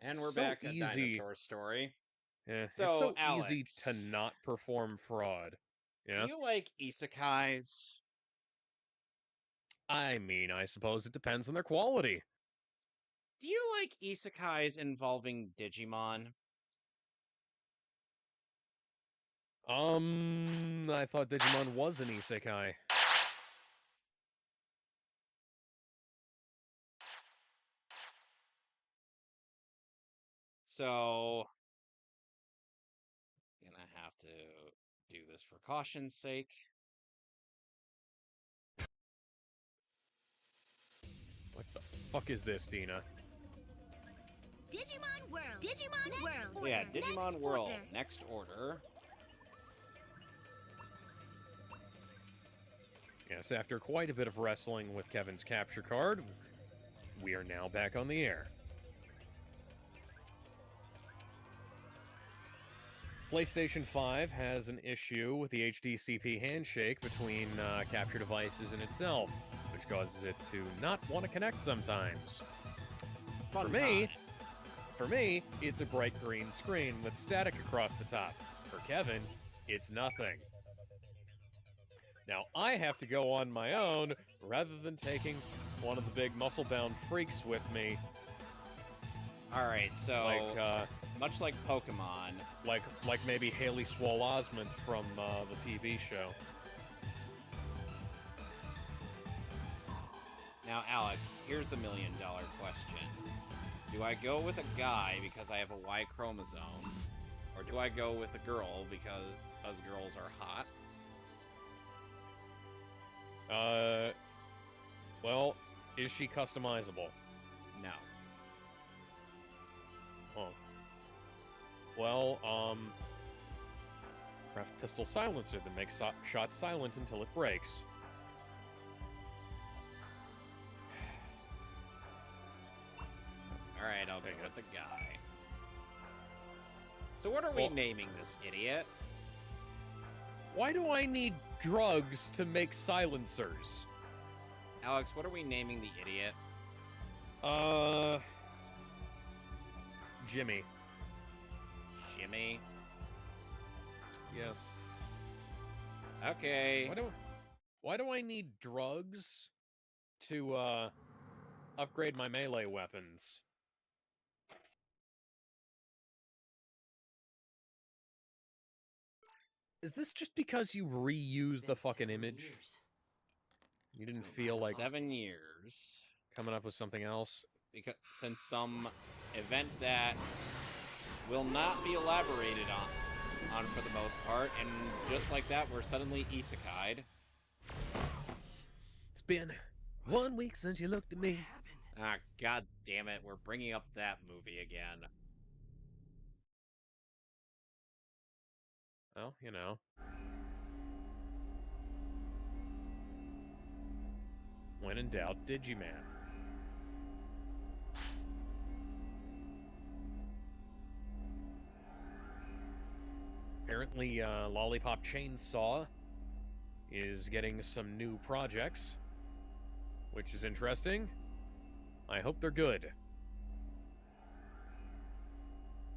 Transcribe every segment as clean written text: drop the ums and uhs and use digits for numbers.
And we're so back at easy. Dinosaur Story. Yeah, So, it's so Alex, easy to not perform fraud. Yeah? do you like isekais? I mean, I suppose it depends on their quality. Do you like isekais involving Digimon? I thought Digimon was an isekai. So, gonna have to do this for caution's sake. What the fuck is this, Dina? Digimon World. Digimon World. Yeah, Order. Digimon Next World. order. Next order. Yes, after quite a bit of wrestling with Kevin's capture card, we are now back on the air. PlayStation 5 has an issue with the HDCP handshake between capture devices and itself, which causes it to not want to connect sometimes. Fun For me, it's a bright green screen with static across the top. For Kevin, it's nothing. Now, I have to go on my own rather than taking one of the big muscle-bound freaks with me. Alright, so, Like, much like Pokemon. Like maybe Haley Swole Osment from the TV show. Now, Alex, here's the million-dollar question. Do I go with a guy because I have a Y chromosome? Or do I go with a girl because girls are hot? Well, is she customizable? No. Oh. Well, craft pistol silencer that makes shots silent until it breaks. Alright, I'll go with the guy. So what are we naming this idiot? Why do I need drugs to make silencers? Alex, what are we naming the idiot? Jimmy. Jimmy? Yes. Okay. Why do I need drugs to, upgrade my melee weapons? Is this just because you reuse the fucking image? You didn't feel like 7 years. coming up with something else? Because since some event that will not be elaborated on for the most part, and just like that, we're suddenly isekai'd. It's been 1 week since you looked at me. Ah, god damn it, we're bringing up that movie again. Well, you know. When in doubt, Digiman. Apparently, Lollipop Chainsaw is getting some new projects, which is interesting. I hope they're good.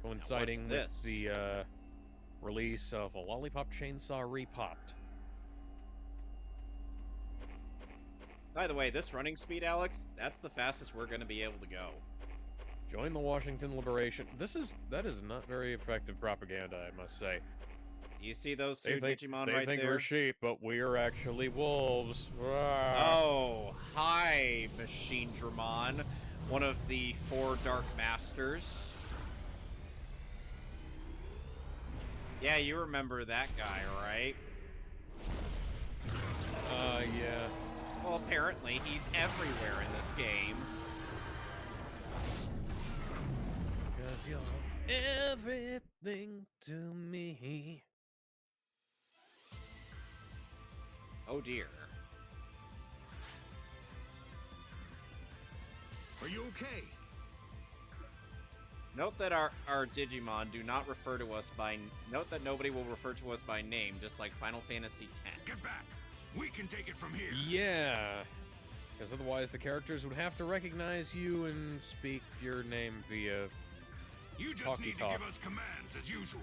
Coinciding with the release of a Lollipop Chainsaw Repopped. By the way, this running speed, Alex, that's the fastest we're going to be able to go. Join the Washington Liberation. That is not very effective propaganda, I must say. You see those two Digimon right there? They think we're sheep, but we are actually wolves. Oh, hi, Machine Dramon, one of the 4 Dark Masters. Yeah, you remember that guy, right? Yeah. Well, apparently he's everywhere in this game. 'Cause you're everything to me. Oh dear. Are you okay? Note that our Digimon do not refer to us by... Note that nobody will refer to us by name, just like Final Fantasy X. Get back! We can take it from here! Yeah. Because otherwise the characters would have to recognize you and speak your name via You just talky need talk. to give us commands as usual.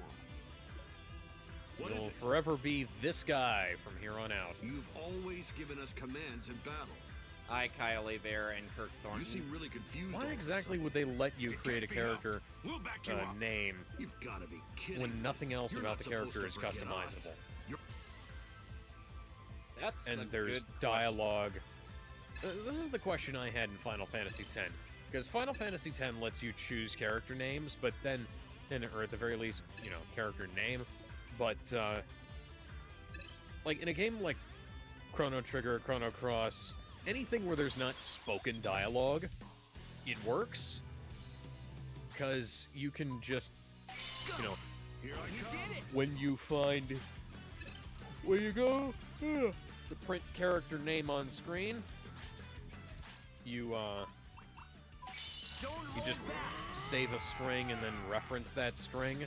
What is You'll it? forever be this guy from here on out. You've always given us commands in battle. I, Kyle Bear, and Kirk Thornton. You seem really confused. all Why of a exactly sudden. would they let you It create a can't be helped. character We'll back you up. name You've got to be kidding. when nothing else You're about not the supposed character to is forget customizable? us. That's a And there's good dialogue. This is the question I had in Final Fantasy X. Because Final Fantasy X lets you choose character names, but then, or at the very least, you know, character name. But, like, in a game like Chrono Trigger, Chrono Cross, anything where there's not spoken dialogue, it works. Because you can just, you know, Here I come. when you find where you go to print character name on screen, you just save a string and then reference that string.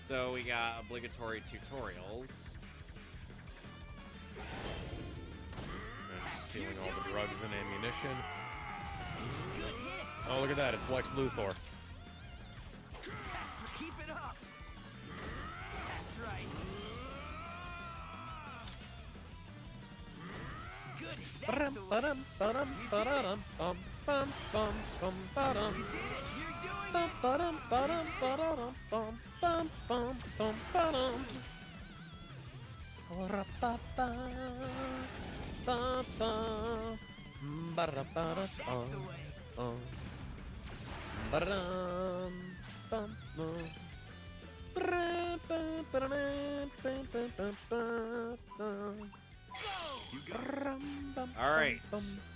So we got obligatory tutorials. And stealing all the drugs and ammunition. Oh, look at that, it's Lex Luthor. Keep it up. That's right. Good. That's the way. Ba-dum, ba-dum, ba-dum, bum, bum, bum, bum, ba-dum. You did it. You're doing Bum, it. ba-dum, ba-dum, ba-dum, bum, bum, bum, bum, ba-dum. Ba-ra-ba-ba, ba-ba, ba-ra-ba-da, That's the way. Ba-dum, bum, bum. All right,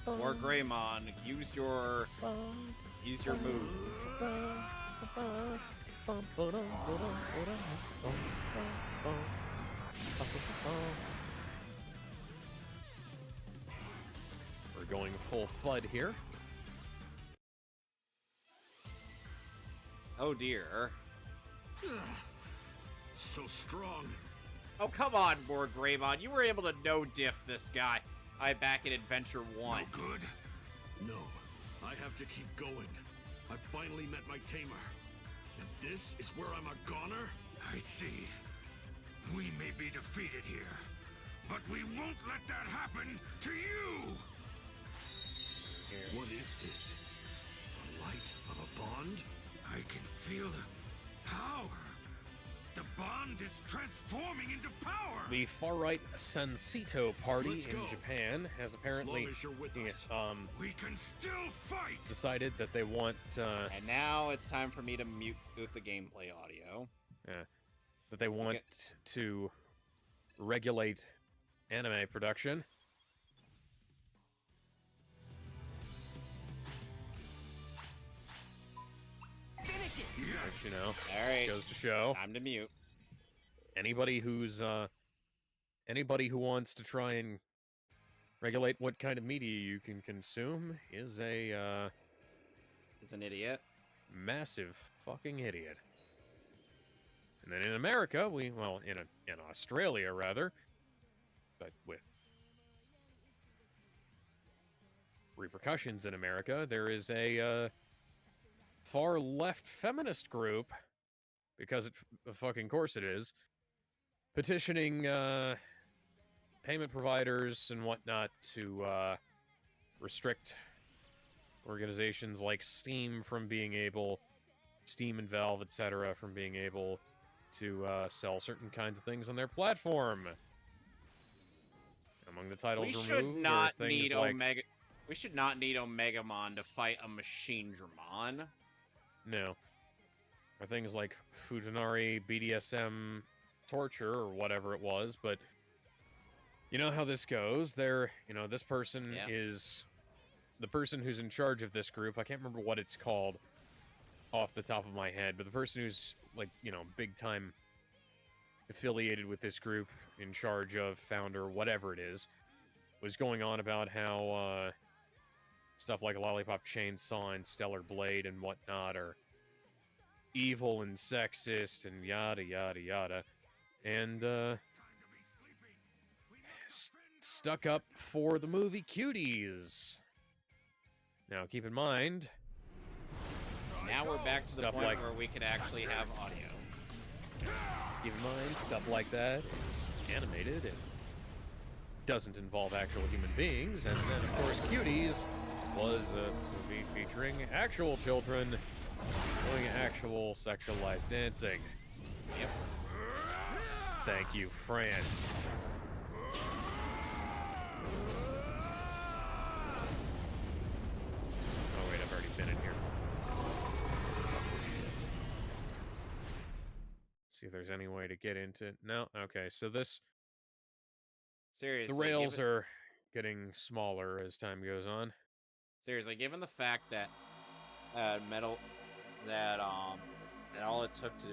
more Greymon. Use your move. We're going full FUD here. Oh dear. So strong. Oh come on, more Greymon. You were able to no diff this guy. Back in Adventure 1. No good. No, I have to keep going. I finally met my tamer. And this is where I'm a goner? I see. We may be defeated here, but we won't let that happen to you! What is this? The light of a bond? I can feel the power. The bond is transforming into power! The far-right Sensito party Let's in go. Japan has As apparently long as you're with us. We can still fight! decided that they want And now it's time for me to mute the gameplay audio. to regulate anime production. Finish it. Which, you know, All right, goes to show time to mute. anybody who wants to try and regulate what kind of media you can consume is a Is an idiot. massive fucking idiot. And then in America, in Australia rather, but with repercussions in America, there is a far left feminist group, because of fucking course it is, petitioning payment providers and whatnot to restrict organizations like Steam and Valve, etc., from being able to sell certain kinds of things on their platform. Among the titles We removed should are not things need like... Omega. We should not need Omegamon to fight a Machine Dramon. No. Or things like Fujinari BDSM torture or whatever it was, but you know how this goes. This person Yeah. is the person who's in charge of this group. I can't remember what it's called off the top of my head, but the person who's big time affiliated with this group, in charge of, founder, whatever it is, was going on about how stuff like Lollipop Chainsaw and Stellar Blade and whatnot are evil and sexist and yada yada yada. And stuck up for the movie Cuties. Now, keep in mind, Now we're back to the Stuff point like- where we could actually have audio. keep in mind, stuff like that is animated and doesn't involve actual human beings. And then, of course, Cuties was a movie featuring actual children doing actual sexualized dancing. Yep. Thank you, France. Oh wait, I've already been in here. See if there's any way to get into... No? Okay, so this... Seriously. The rails given, are getting smaller as time goes on. Seriously, given the fact that metal... That, and all it took to...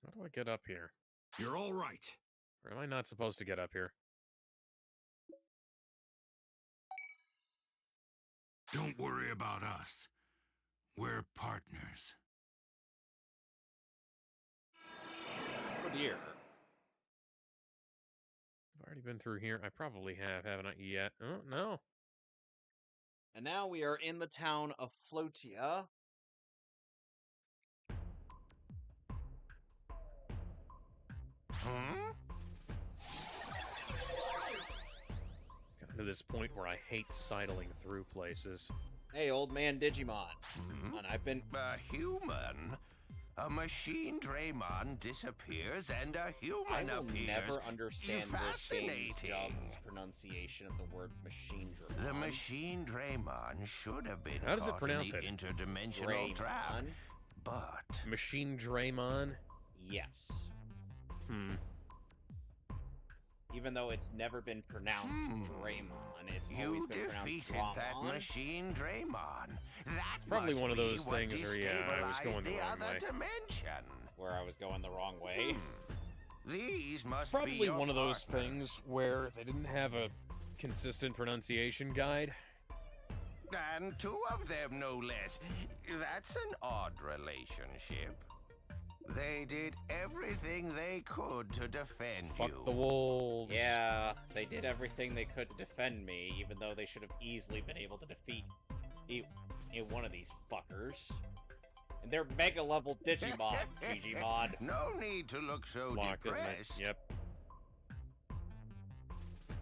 How do I get up here? You're all right. Or am I not supposed to get up here? Don't worry about us. We're partners. Oh dear. I've already been through here. I probably have, haven't I yet? Oh, no. And now we are in the town of Flotia. Gotten to this point where I hate sidling through places. Hey, old man Digimon. Hmm? And I've been... A human? A machine Draymon disappears and a I human will appears. never understand this game's Fascinating. dub's pronunciation of the word machine The Draymon. machine Draymon should have been How does it caught pronounce in the it? interdimensional trap, Draymon? but Machine Draymon? Yes. Even though it's never been pronounced Draymon, it's always you been pronounced defeated that Dramon. machine Draymon. That probably must one of be those what things where, yeah, I was destabilized going the wrong other way. dimension. Where I was going the wrong way. These must It's probably be your one of those partner. things where they didn't have a consistent pronunciation guide. And two of them, no less. That's an odd relationship. They did everything they could to defend Fuck you. the wolves. Yeah, they did everything they could to defend me, even though they should have easily been able to defeat one of these fuckers. And they're mega level Digimon, Digimon. No need to look so It's locked, isn't it? depressed. Yep.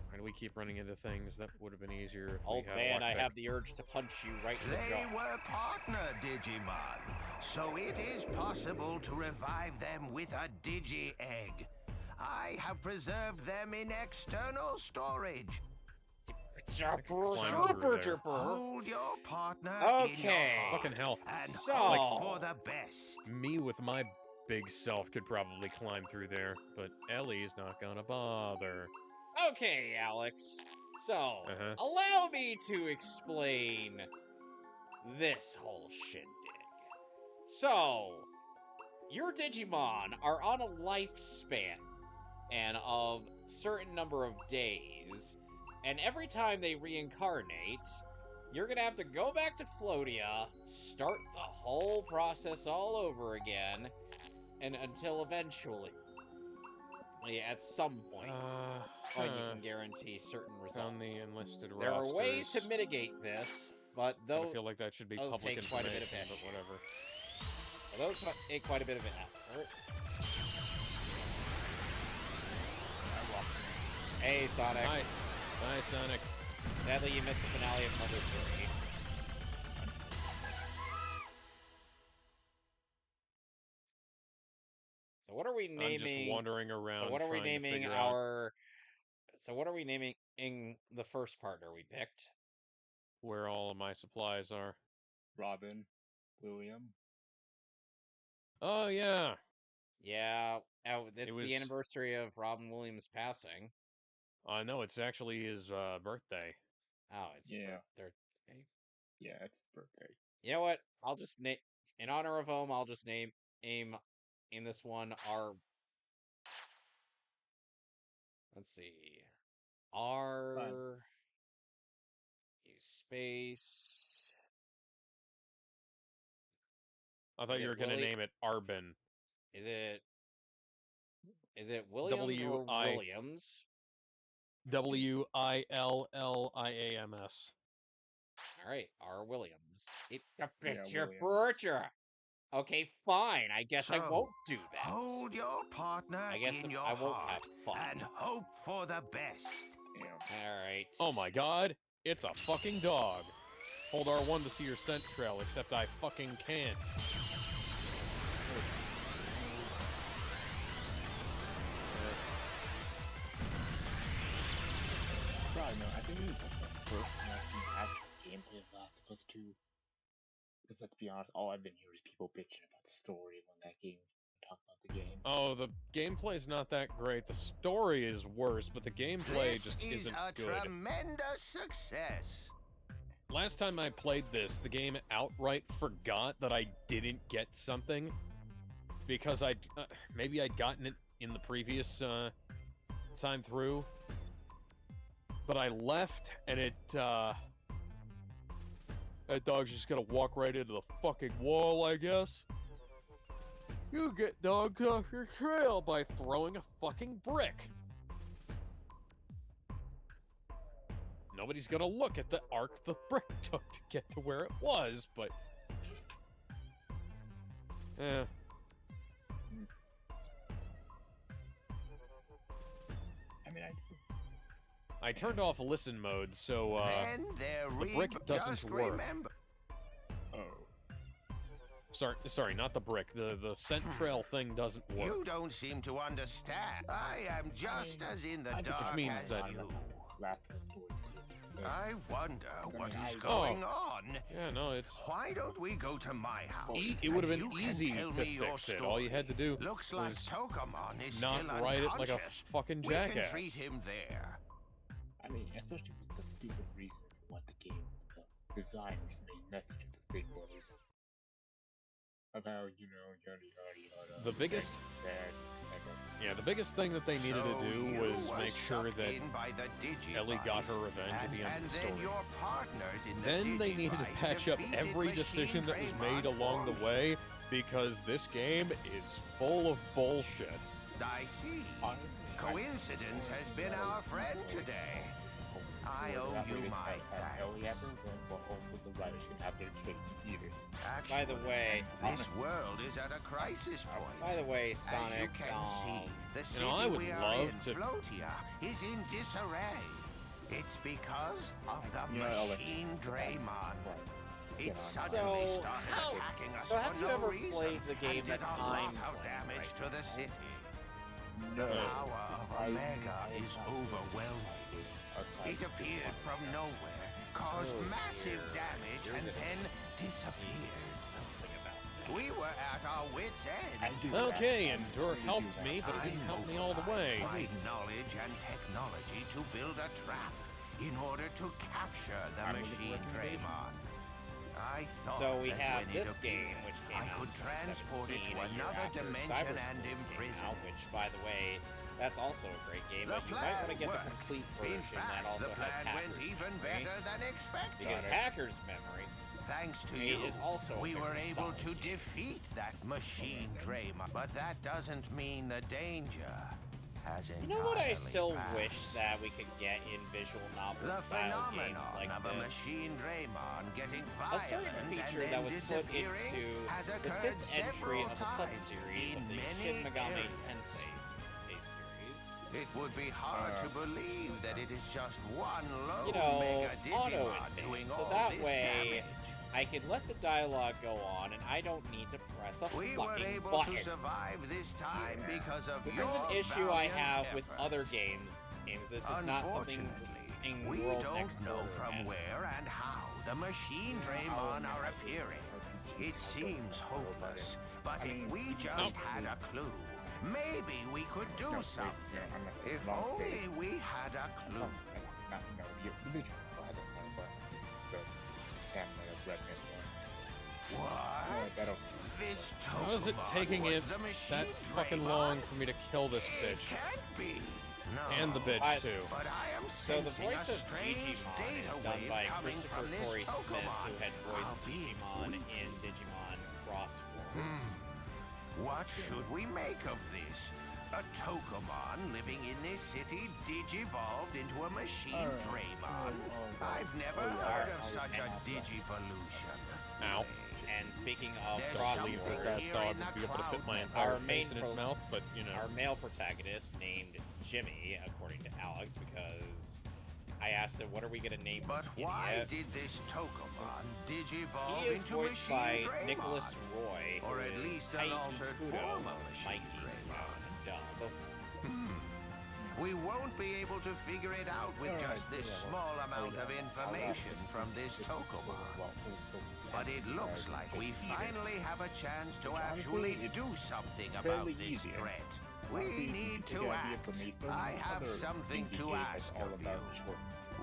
Why do we keep running into things? That would have been easier if Old we had man, a I lockpick. have the urge to punch you right in the They jaw. were partner Digimon, so it is possible to revive them with a Digi-Egg. I have preserved them in external storage. climb through there. Hold your partner Okay. in your heart Fucking hell. and So- hope for the best. Me with my big self could probably climb through there, but Ellie's not gonna bother. Okay, Alex. So, Uh-huh. allow me to explain this whole shindig. So, your Digimon are on a lifespan and of certain number of days, and every time they reincarnate, you're gonna have to go back to Floatia, start the whole process all over again, and until eventually, at some point, you can guarantee certain results. On the enlisted rosters. There are ways to mitigate this, but I though feel like that should be those public take quite a bit of information, but effort. whatever. those take quite a bit of effort. Hey, Sonic. Hi. Bye, Sonic. Sadly, you missed the finale of Mother 3. So what are we I'm naming? just wandering around. So what are we trying to naming figure out our? So what are we naming the first partner we picked? where all of my supplies are? Robin, William. Oh yeah. Yeah, it's was- the anniversary of Robin Williams passing. I know it's actually his birthday. Oh, it's Yeah. their. Yeah, it's his birthday. You know what? I'll just name in honor of him. I'll just name aim in this one our. Let's see, R. Use space. I thought Is you it were gonna Willie- name it Arbin. Is it Williams or W-I- Williams? Williams. All right, R. Williams. It's a Yeah, picture Williams. picture. Okay, fine. I guess I So, won't do that. Hold your partner I guess in your I won't heart have fun. and hope for the best. Yeah. All right. Oh my god, it's a fucking dog. Hold R1 to see your scent trail, except I fucking can't. Probably no. I think this is like the first time we have gameplay of Last of Us 2. Because let's be honest, all I've been hearing is people bitching about the story when that game talk about the game. Oh, the gameplay's not that great. The story is worse, but the gameplay This just is isn't a good. tremendous success. Last time I played this, the game outright forgot that I didn't get something because maybe I'd gotten it in the previous time through, but I left and that dog's just gonna walk right into the fucking wall, I guess. You get dogs off your trail by throwing a fucking brick. Nobody's gonna look at the arc the brick took to get to where it was, but... I mean, I turned off listen mode, so Then there the brick doesn't just work. remember. Sorry, not the brick. The scent trail thing doesn't work. You don't seem to understand. I am just as in the dark Which means as that- you. Last of Us story is good. I wonder what is Oh. going on. Yeah, no, it's... Why don't we go to my house? It would have and been you can easy tell to me your fix it. All you had to do Looks like was Tokamon is not still write it like a unconscious. fucking We can jackass. treat him there. I mean, especially with the stupid reason for what the game, the designers main message of the thing was about, you know, yada yada yada. The biggest... That, Yeah, the biggest thing that they needed So to do you was were make sure sucked that in by the Ellie got her Digivice, revenge at the end and of the then story. your partners in the Then they needed to Digivice patch up defeated every Machine decision that was made Draymon along for the way, because this game is full of bullshit. I see. Coincidence has been our friend today. I owe you my Ellie thanks. ever wins, but also the writers should have their cake either. By the way, this world is at a crisis point. By the way, As you Sonic, can see, the city I would we are love in, to- Floatia, is in disarray. It's because of the You know, Ellie. Machine Draymon. It So, suddenly started how- attacking us so have for you no ever reason played the game and did that a lot I'm of playing damage right to the now? city. No, The power of Omega is overwhelming. It Okay. appeared from nowhere, caused massive damage, and then disappeared. We were at our wits' end. Okay, Endure helped me, but it didn't help me all the way. My knowledge and technology to build a trap in order to capture the Machine Draymon. I thought So we that have when it this game, appeared, which came I out could in transport it 2017, to a year another after dimension Cyber and Sleuth came imprison. out, which, by the way, that's also a great game, The but you might want to plan get the worked. complete In version fact, that also the has plan Hacker's went even Memory, better than expected. because Hacker's Memory Thanks to it you, is also a we were very able solid to game. defeat that Machine Draymon. But that doesn't mean the danger has entirely You know what I still passed. wish that we could get in visual novel The style games phenomenon like of a this? Machine Draymon getting A violent certain and feature then that was put disappearing into has the occurred fifth entry several of the times sub-series in of the many Shin Megami areas. Tensei series. It would be hard to believe that it is just one lone You know, Mega auto Digimon doing advance, so all that this way damage. I can let the dialogue go on, and I don't need to press a We were fucking able button. to survive this time because of This your is an issue I valiant have with efforts. other games. This is not something Unfortunately, in we World don't Next know Order from has. where and how the Machine Draymon are appearing. It seems hopeless, but if we just had a clue, maybe we could do something. If only we had a clue. What? This How is it Tokamon taking was it the Machine that fucking Draymon? long for me to kill this It bitch? can't be. No. And the bitch, I- too. But I am So the sensing voice a of strange Digimon data is done wave by coming Christopher from this Corey Smith, Tokamon. who had voiced Albeit Digimon weak. in Digimon Cross Worlds. What should we make of this? A Tokomon living in this city digivolved into a machine Draymon? I've never heard of such a digivolution. Ow. And speaking of There's Probably something that here dog in the would be able to fit my cloud. entire Our face main in its pro- mouth, but you know. our male protagonist named Jimmy, according to Alex, because I asked him, what are we going to name But this why idiot? did this Tokomon digivolve He is into voiced machine by Draymon? Nicholas Roy, Or who at is least an Taiki altered Kudo, form of machine Mikey Draymon. from Dub. We won't be able to figure it out with just this small amount of information from this Tokomon. But it looks like we finally have a chance to actually do something about this threat. We need to act. I have something to ask of you.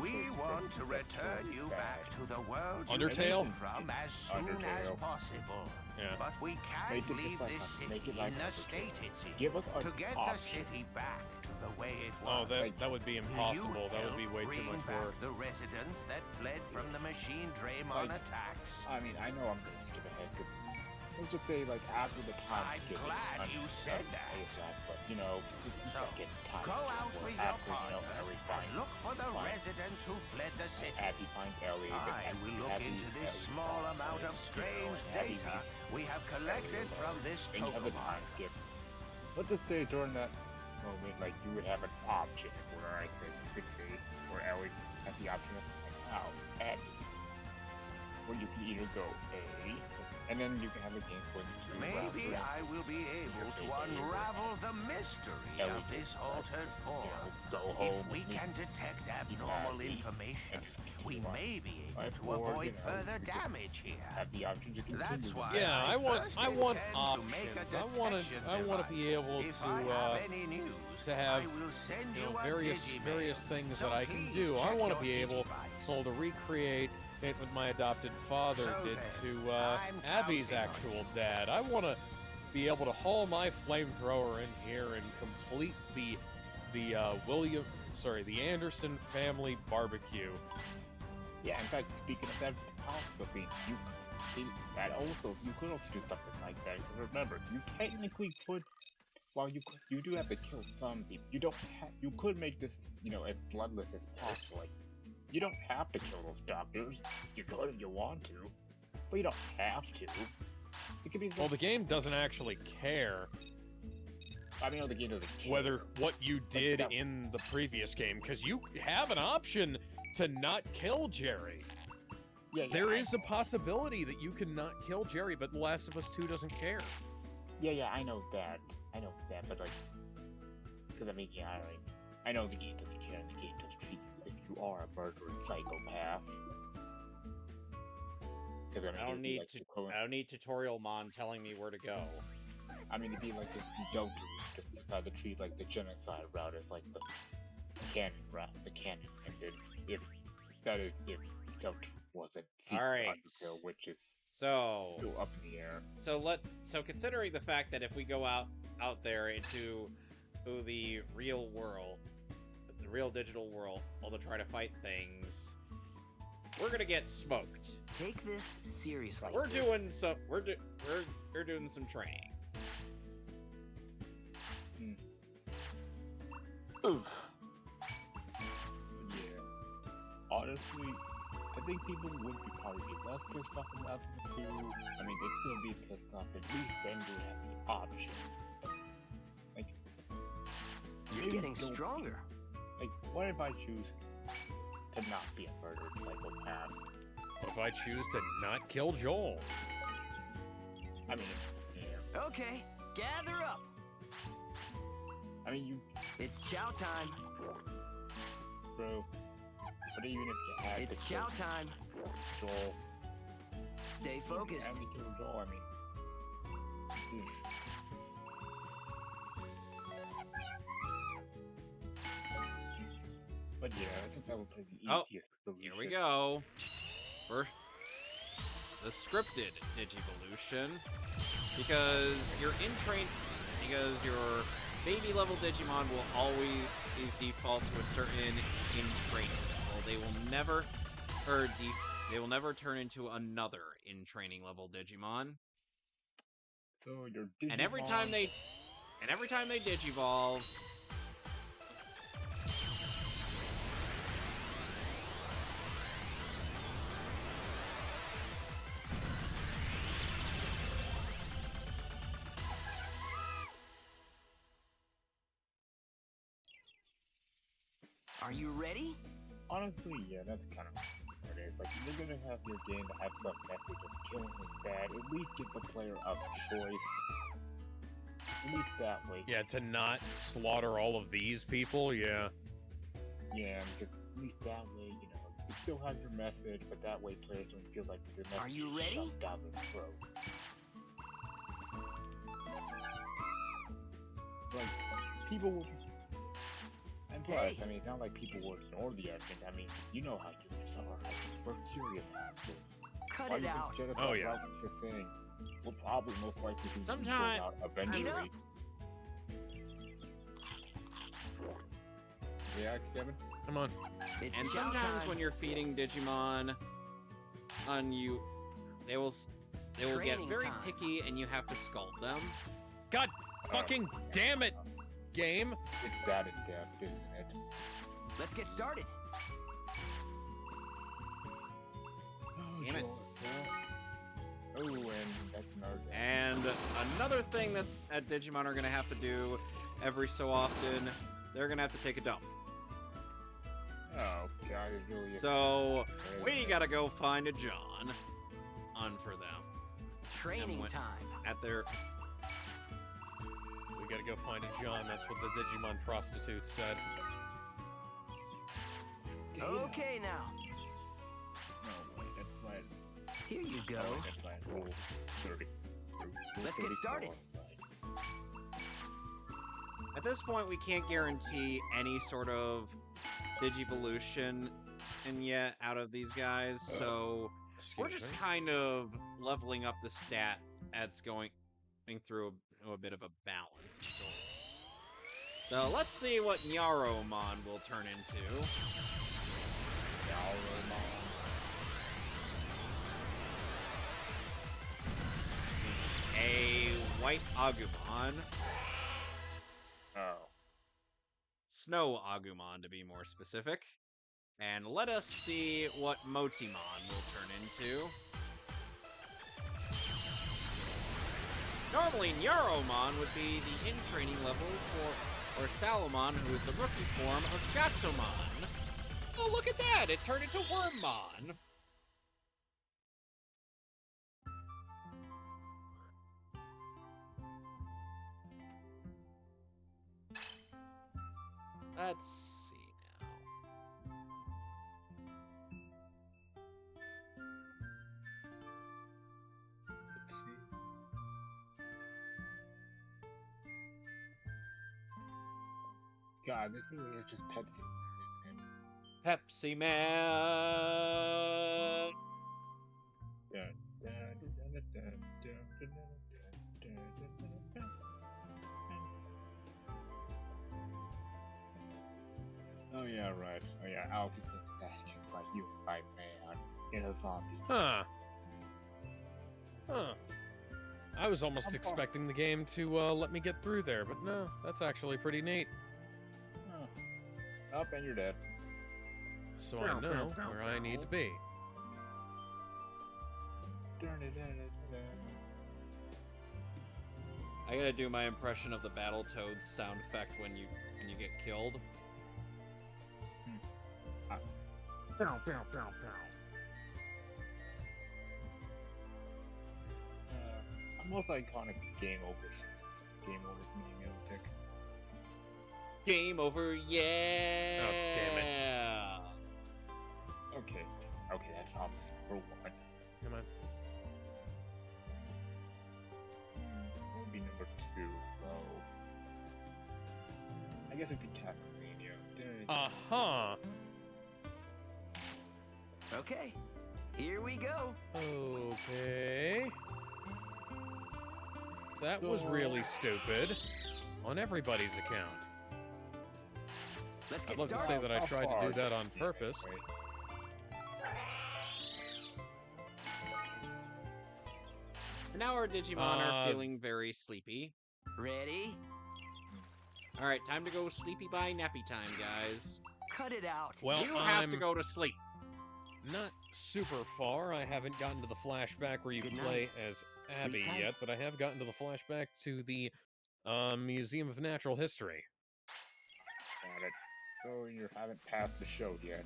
We want to return you back to the world you Undertale? came from as soon as possible. Yeah. But we can't leave this city in the state it's in. To get the city back to the way it was. Oh, that would be impossible. That would be way too Bring much back work. the residents that fled from the machine Draymon attacks. I mean, I know I'm gonna skip ahead. Let's just say, like, after the time I'm skip, glad you said that. But, you know, So, time go out with your after, partners Ellie and finds, look for the finds- residents who fled the city. Abby finds Ellie. I will look into this small amount of strange data we have collected from this And you have a Tokomon. time skip. Let's just say during that moment, like, you would have an option where I could say, where Ellie has the option of, like, how, Abby. Where you can either go A, and then you can have a game for you to Maybe I will be able to unravel the mystery of this altered form. go home. If we can detect abnormal information, we may be able to avoid further damage here. Have the option to continue. That's why Yeah, I want first options. intend to make a detection I want to be device. able If I to have any news, to have I will send you you know, a various Digimail. things So that I can please do. I check want to your be able Digivice. to recreate it what my adopted father So did then, to I'm Abby's counting on actual dad. I want to be able to haul my flamethrower in here and complete the Anderson family barbecue. Yeah, in fact, speaking of that possibility, that also you could also do something like that. 'Cause remember, you technically could. While you do have to kill some people, you don't have. You could make this, you know, as bloodless as possible. Like, you don't have to kill those doctors. You could if you want to, but you don't have to. It could be. Well, the game doesn't actually care I mean, the game doesn't care. whether what you did that- in the previous game, because you have an option to not kill Jerry. Yeah, There is a possibility that you can not kill Jerry, but The Last of Us 2 doesn't care. Yeah, I know that. But like, because I mean, I know the game doesn't care. The game does treat you as if you are a murdering psychopath. Because I don't need tutorial mon telling me where to go. I mean, it'd be like if you don't just decide to treat like the genocide route as like the canon route, and then if don't wasn't All right. Undertale, which is So still up in the air. So considering the fact that if we go out there into the real world, the real digital world, to try to fight things, we're gonna get smoked. Take this seriously. We're doing some training. Oof. Yeah. Honestly, I think people would be probably be less pissed off about the 2. I mean, they'd still be pissed off. At least then they have the option. Like, You're maybe getting don't- stronger. Like, what if I choose to not be a murdered psychopath? What if I choose to not kill Joel? I mean, yeah. Okay, gather up. I mean, you, It's chow time. bro. But even if you had It's to chow kill time. Joel, Stay if you focused. had to kill Joel, I mean, But yeah, I think that would be the Oh, easiest solution. Here we go. We're the scripted Digivolution, because your your baby level Digimon will always default to a certain in training level. They will never turn into another in training level Digimon. So your Digimon... And every time they Digivolve, Are you ready? Honestly, yeah, that's kind of what it is. Like, if you're gonna have your game to have some method of killing is bad, at least give the player a choice. At least that way. Yeah, to not slaughter all of these people, yeah. Yeah, because at least that way, you know, you still have your method, but that way players don't feel like the method Are you is ready? shoved down their throat. Like, people will... And plus, Hey. I mean, it's not like people will ignore the argument. I mean, you know how humans are. We're curious assholes. Cut Why it you out. think Oh, yeah. the thing? We'll probably most likely do Sometime- out eventually. Yeah, Kevin? Come on. It's and chow sometimes time. when you're feeding Digimon on you, they will get Training very time. picky, and you have to sculpt them. God fucking damn it, game! It's that in depth, isn't it? Let's get started. Damn it. Oh, and that's another thing. And another thing that Digimon are gonna have to do every so often, they're gonna have to take a dump. Oh, God, it really is. So we gotta go find a John for them Training when- time. at their. We gotta go find a John, that's what the Digimon prostitute said. Okay, now. No, wait, that's right. Here you go. Oh, wait, that's right. Rule 30. Let's get started. At this point, we can't guarantee any sort of Digivolution and yet out of these guys, so we're Excuse just me. kind of leveling up the stat as going through a bit of a balance of sorts. So let's see what Nyaromon will turn into. A white Agumon. Oh. Snow Agumon, to be more specific. And let us see what Motimon will turn into. Normally, Nyaromon would be the in-training level for Salomon, who is the rookie form of Gatomon. Oh, look at that! It turned into Wormmon! Let's see now. Let's see. God, this really is just Pepsi. Pepsi Man! Dun, dun, dun, dun, dun, dun, dun, dun, dun, dun, dun. Oh yeah, right. Oh yeah, Alex is fantastic by you, by man, in a zombie. Huh. Huh. I was almost expecting the game to let me get through there, but no, that's actually pretty neat. Oh. Up and you're dead. So I know where I need to be. Dun, dun, dun, dun, dun. I gotta do my impression of the Battletoads sound effect when you get killed. Most iconic game over. Game over from the music. Game over, yeah! Oh, damn it. Okay, that's obviously number one. Come on. What would be number two? Oh, I guess it'd be Castlevania. Uh-huh. Okay, here we go. Okay. That was really stupid. On everybody's account. Let's get I'd love to started. say that I tried to do that on purpose. now our Digimon are feeling very sleepy. Ready? All right, time to go sleepy by nappy time, guys. Cut it out. Well, You have to go to sleep. Not super far. I haven't gotten to the flashback where you Good play night. as Sleep Abby tight. yet, but I have gotten to the flashback to the Museum of Natural History. Got it. So you haven't passed the show yet.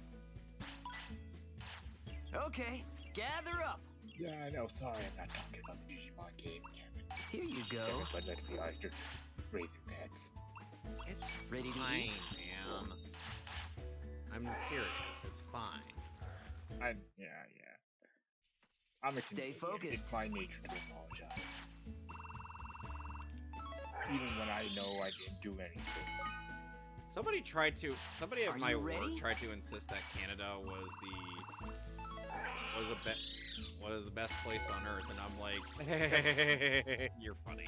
Okay, gather up. Yeah, I know. Sorry, I'm not talking about the Digimon game, Kevin. Here you go. Kevin, but let's be honest, you're just raising pets. It's Ready to fine, eat? man. I'm serious. It's fine. Yeah. I'm a Stay Canadian. focused. It's my nature to apologize. Even when I know I didn't do anything. Somebody Are at my you work ready? tried to insist that Canada was the best place on earth, and I'm like, you're funny.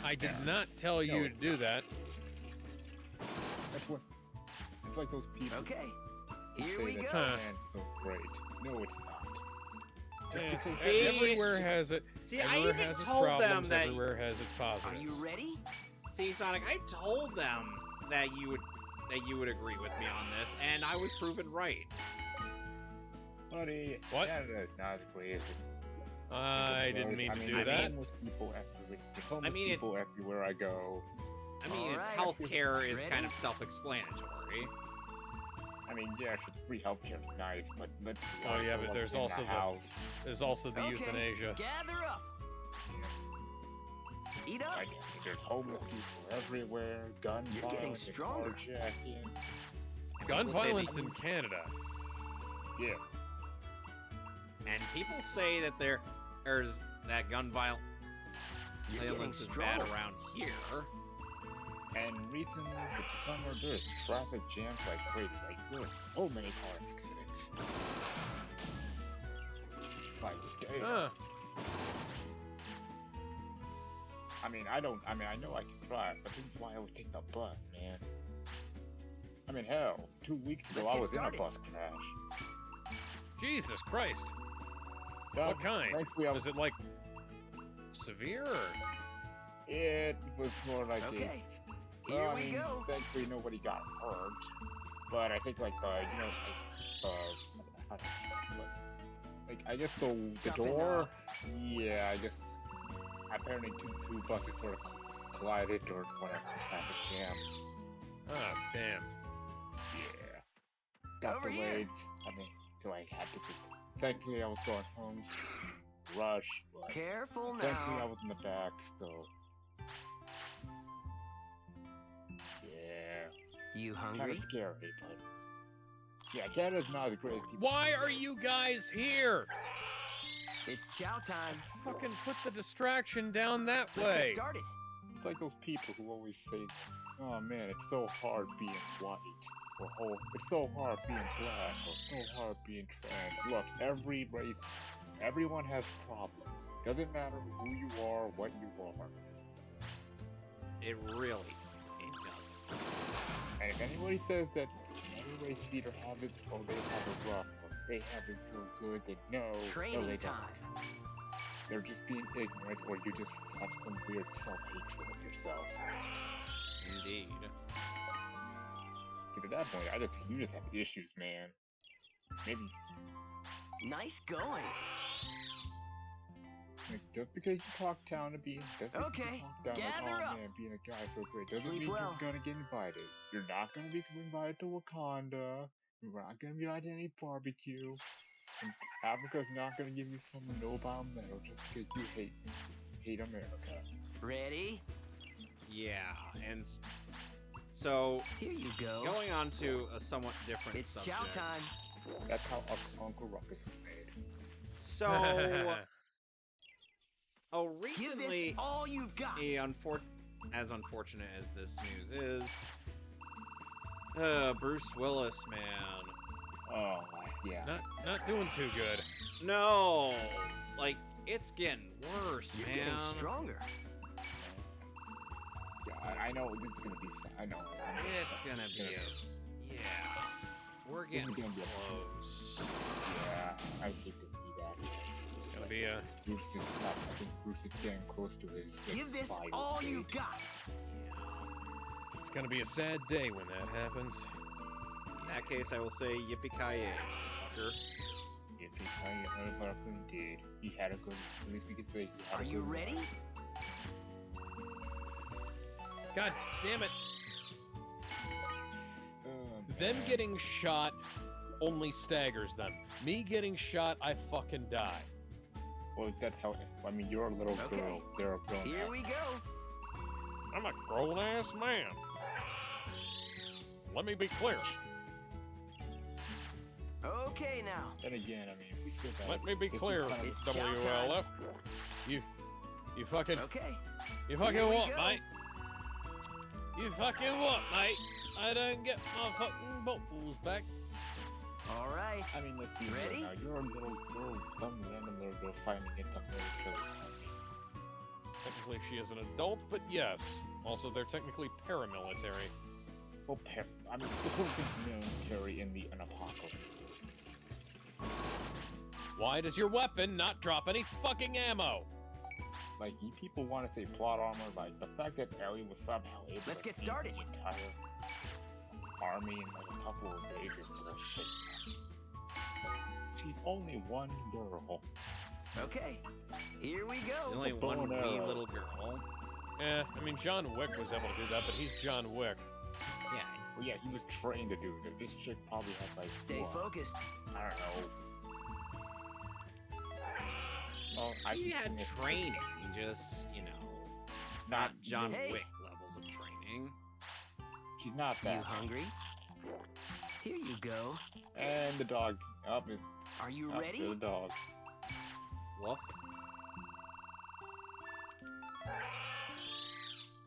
I did not tell you to do that. That's what. It's like those people. Okay, who here say we that go. Japan's so great. No, it's not. See? Everywhere has it. See, I Everywhere even has its told them problems, that. everywhere has its positives. Are you ready? See, Sonic, I told them that you would agree with me on this, and I was proven right. Buddy, What? Canada's not as great as it. I didn't mean to do that. Homeless people everywhere. There's homeless I mean, people everywhere I go. I mean, its Alright. healthcare is Ready? kind of self-explanatory. I mean, yeah, free healthcare is nice, but let's. be Oh, honest, yeah, no but one's there's in also the house. There's also the Okay, euthanasia. gather up. Eat up. Like, there's homeless people everywhere. Gun You're violence, getting stronger. carjacking. Gun People say violence in Canada. Yeah. And people say that there's that gun You're getting violence is bad stronger. around here. And recently, this summer, there's traffic jams like crazy. Like, there's so many car accidents. Like, damn. Huh. I mean, I know I can drive, but this is why I would take the bus, man. I mean, hell, 2 weeks ago Let's I get was started. in a bus crash. Jesus Christ. Well, What kind? Thankfully, Was it like severe? Or... it was more like Okay, a. here I we mean, go. Thankfully, nobody got hurt. But I think, like, like, I just go the Toughen door. up. Yeah, I just apparently two buses sort of collided or whatever. Traffic jam. Ah, damn. Yeah. Got Over delayed. here. I mean, so I had to. Thankfully, I was going home. Rush. But Careful thankfully, I now. was in the back, so. Yeah. You Kind hungry? of scary, but. Yeah, Canada's not as great as people. Why are you guys here? It's chow time. Fucking put the distraction down that Let's way. get started. It's like those people who always say, "Oh man, it's so hard being white," or "Oh, it's so hard being black," or "So hard being trans." Look, every race, everyone has problems. Doesn't matter who you are, what you are. It doesn't. And if anybody says that every race either have it or they have it rough, or they have it so good, then no, Training they time. don't. They're just being ignorant, or you just have some weird self-hatred of yourself. Indeed. But at that point, I just think you just have issues, man. Maybe Nice going. like, just because you talk down to being, just because Okay, you talk down gather like, oh up. man, being a guy so great, doesn't Sleep mean well. you're gonna get invited. You're not gonna be invited to Wakanda. You're not gonna be invited to any barbecue. And Africa's not gonna give you some Nobel medal just because you hate America. Ready? Yeah, and so Here you go. going on to a somewhat different It's subject. chow time. That's how Uncle Ruckus is made. So, Give this recently, all you've got. as unfortunate as this news is, Bruce Willis, man. Oh, yeah. Not doing too good. No, like it's getting worse, You're man. getting stronger. Yeah, I know this is gonna be. I know. It's gonna be yeah. We're getting gonna be a- close. Yeah, I hate to see that. It's gonna gonna be a... Bruce is not. I think Bruce is getting close to his. Give this final all stage. you've got. It's gonna be a sad day when that happens. In that case, I will say yippee-ki-yay, fucker. Yippee-ki-yay, indeed. He had a good. At least we could say he had Are a you good ready? run. God damn it! Man. Them getting shot only staggers them. Me getting shot, I fucking die. Well, that's how. I mean, you're a little Okay. girl. They're a grown Here man. we go. I'm a grown-ass man. Let me be clear. Okay now. Then again, I mean, we still got. Let me be clear, It's chow time. WLF. You fucking... Okay. You fucking Here we what, go. mate? You fucking what, mate? I don't get my fucking balls back. All right. I mean, let's be real Ready? now. You're a little girl, some random little girl fighting against some little killer. Technically, she is an adult, but yes. Also, they're technically paramilitary. Well, I mean, the whole thing's military in an apocalypse. Why does your weapon not drop any fucking ammo? Like, you people want to say plot armor, like, the fact that Ellie was somehow able Let's to get beat started. the entire army in like a couple of days is bullshit. She's only one girl. Okay. Here we go. Only bow one and wee arrow. little girl. I mean, John Wick was able to do that, but he's John Wick. Yeah. Well, yeah, he was trained to do it. This chick probably has like Stay what, focused. I don't know. Well, She think had it's training, just, you know, not John Hey. Wick levels of training. She's not You that. hungry? Here you go. And the dog. Up is Are you up ready? to the dog. Whoop.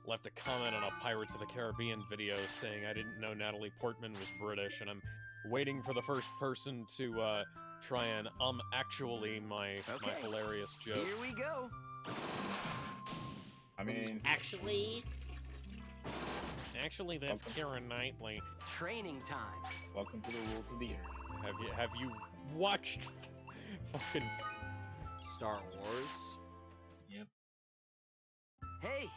Left a comment on a Pirates of the Caribbean video saying I didn't know Natalie Portman was British, and I'm waiting for the first person to try and actually my Okay. hilarious joke. Here we go. I mean, Actually, Actually, that's Keira Knightley. Training time. welcome to the rules of the internet. Have you watched fucking Star Wars. Hey,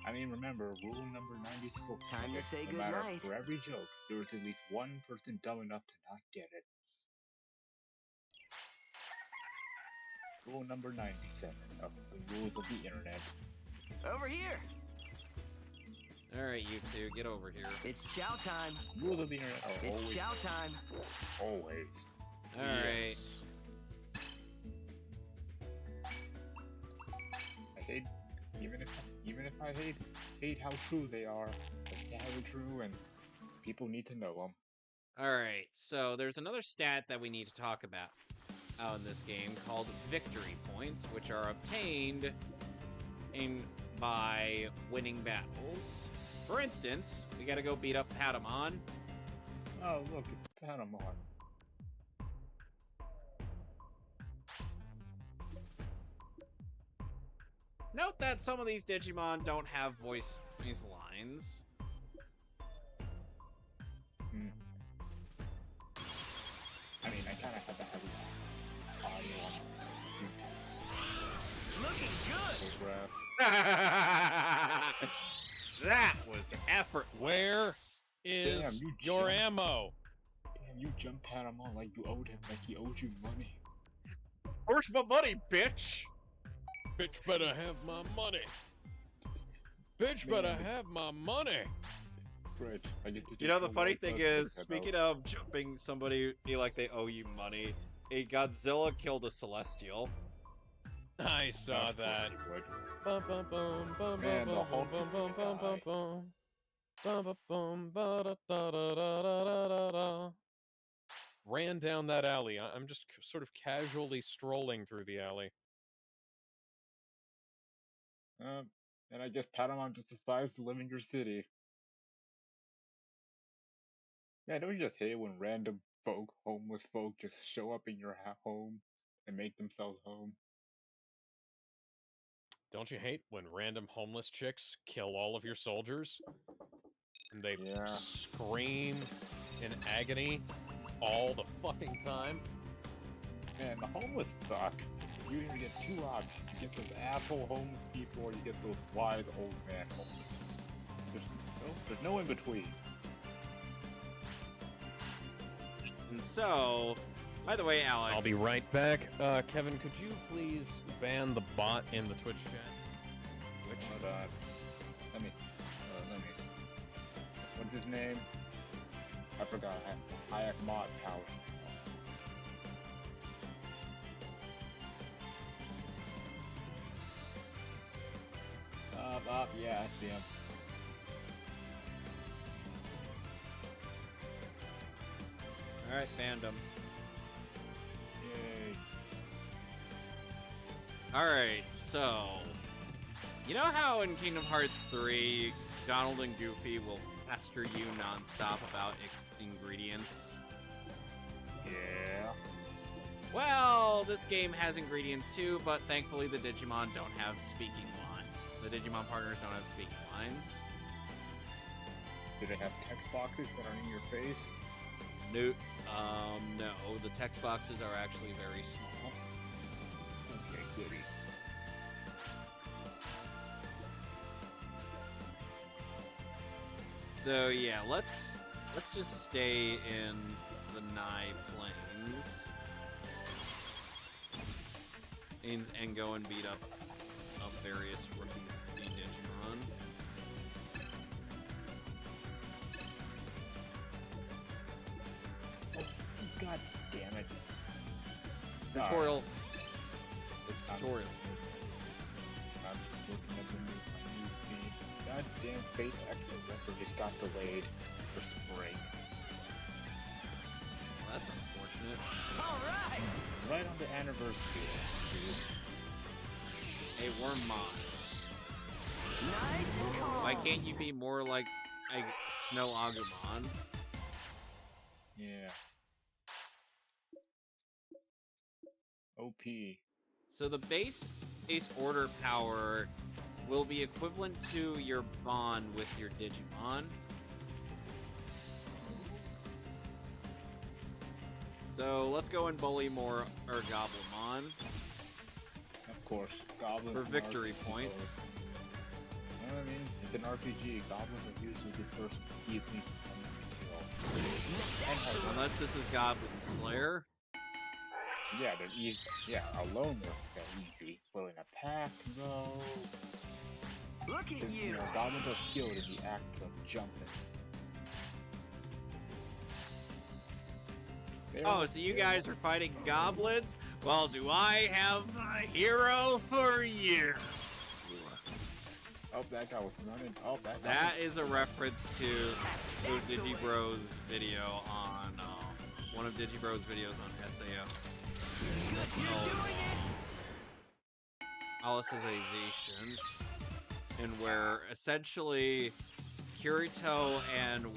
I mean, remember, rule number 94. Time to say no matter, goodnight. for every joke, there is at least one person dumb enough to not get it. Rule number 97 of the rules of the internet. over here. Alright, you two, get over here. It's chow time. Rules of the internet are It's always, chow time. always. Alright. Yes. I hate, even if I hate how true they are, they're very true, and people need to know them. Alright, so there's another stat that we need to talk about in this game called victory points, which are obtained by winning battles. For instance, we gotta go beat up Patamon. Oh, look, it's Patamon. Note that some of these Digimon don't have voice lines. I mean, I kind of had to have it audio on Looking good. photograph. That was effort. Where is Damn, you your jumped. ammo? Damn, you jumped Patamon like you owed him, like he owed you money. Where's my money, bitch? Bitch better have my money. Bitch better have my money. Great. I get to You know, the just funny go thing right is, back speaking about- of jumping somebody like they owe you money, a Godzilla killed a Celestial. I saw Of course that. he would. Bum, bum, bum, bum, Man, bum, the bum, Hulk bum, is bum, gonna bum, bum, die. bum. Bum, bum, bum, ba, da, da, da, da, da, da, da, da. Ran down that alley. I'm just sort of casually strolling through the alley. And I guess Patamon just decides to live in your city. Yeah, don't you just hate it when random folk, homeless folk, just show up in your home and make themselves home? Don't you hate when random homeless chicks kill all of your soldiers? And they Yeah. scream in agony all the fucking time? Man, the homeless suck. You either get two options. You get those asshole homeless people, or you get those wise old man homeless. There's no in between. And so, by the way, Alex, I'll be right back. Kevin, could you please ban the bot in the Twitch chat? Hold on. Let me. What's his name? I forgot. Hayek mod power. Yeah, I see him. Alright, fandom. Yay. Alright, so... You know how in Kingdom Hearts 3, Donald and Goofy will pester you non-stop about ingredients? Yeah. Well, this game has ingredients too, but thankfully the Digimon don't have speaking lines. The Digimon partners don't have speaking lines. Do they have text boxes that are in your face? No, the text boxes are actually very small. Okay, goody. So yeah, let's just stay in the Nai Plains and go and beat up various rookie Digimon. Oh, god damn it. Tutorial. It's tutorial. I'm looking at the news feed. Goddamn Faith Extra Record just got delayed for spring. Well, that's unfortunate. Alright! Right on the anniversary, dude. Hey, we're mine. Nice and calm. Why can't you be more like Snow Agumon? Yeah. OP. So the base order power will be equivalent to your bond with your Digimon. So let's go and bully more Goblimon Of course, goblins for and victory RPG points. I mean, it's an RPG. Goblins are usually the first easily kill. Unless this is Goblin Slayer. Yeah, they're easy. Yeah, alone they're easy. But in a pack, no. Look at you! Goblins are skilled in the act of jumping. Oh, so you guys are fighting goblins? Well, do I have a hero for you? Oh, that guy was running. Oh, That is a reference to DigiBro's video on one of DigiBro's videos on SAO. Alicization, and where essentially Kirito and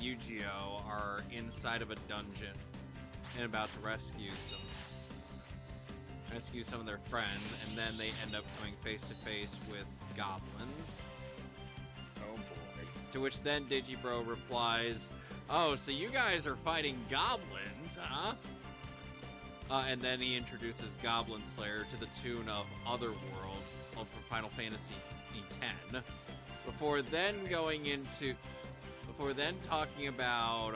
Yu-Gi-Oh are inside of a dungeon and about to rescue some of their friends, and then they end up coming face to face with goblins. Oh boy. To which then DigiBro replies, "Oh, so you guys are fighting goblins, huh?" And then he introduces Goblin Slayer to the tune of Otherworld from Final Fantasy X. Before then talking about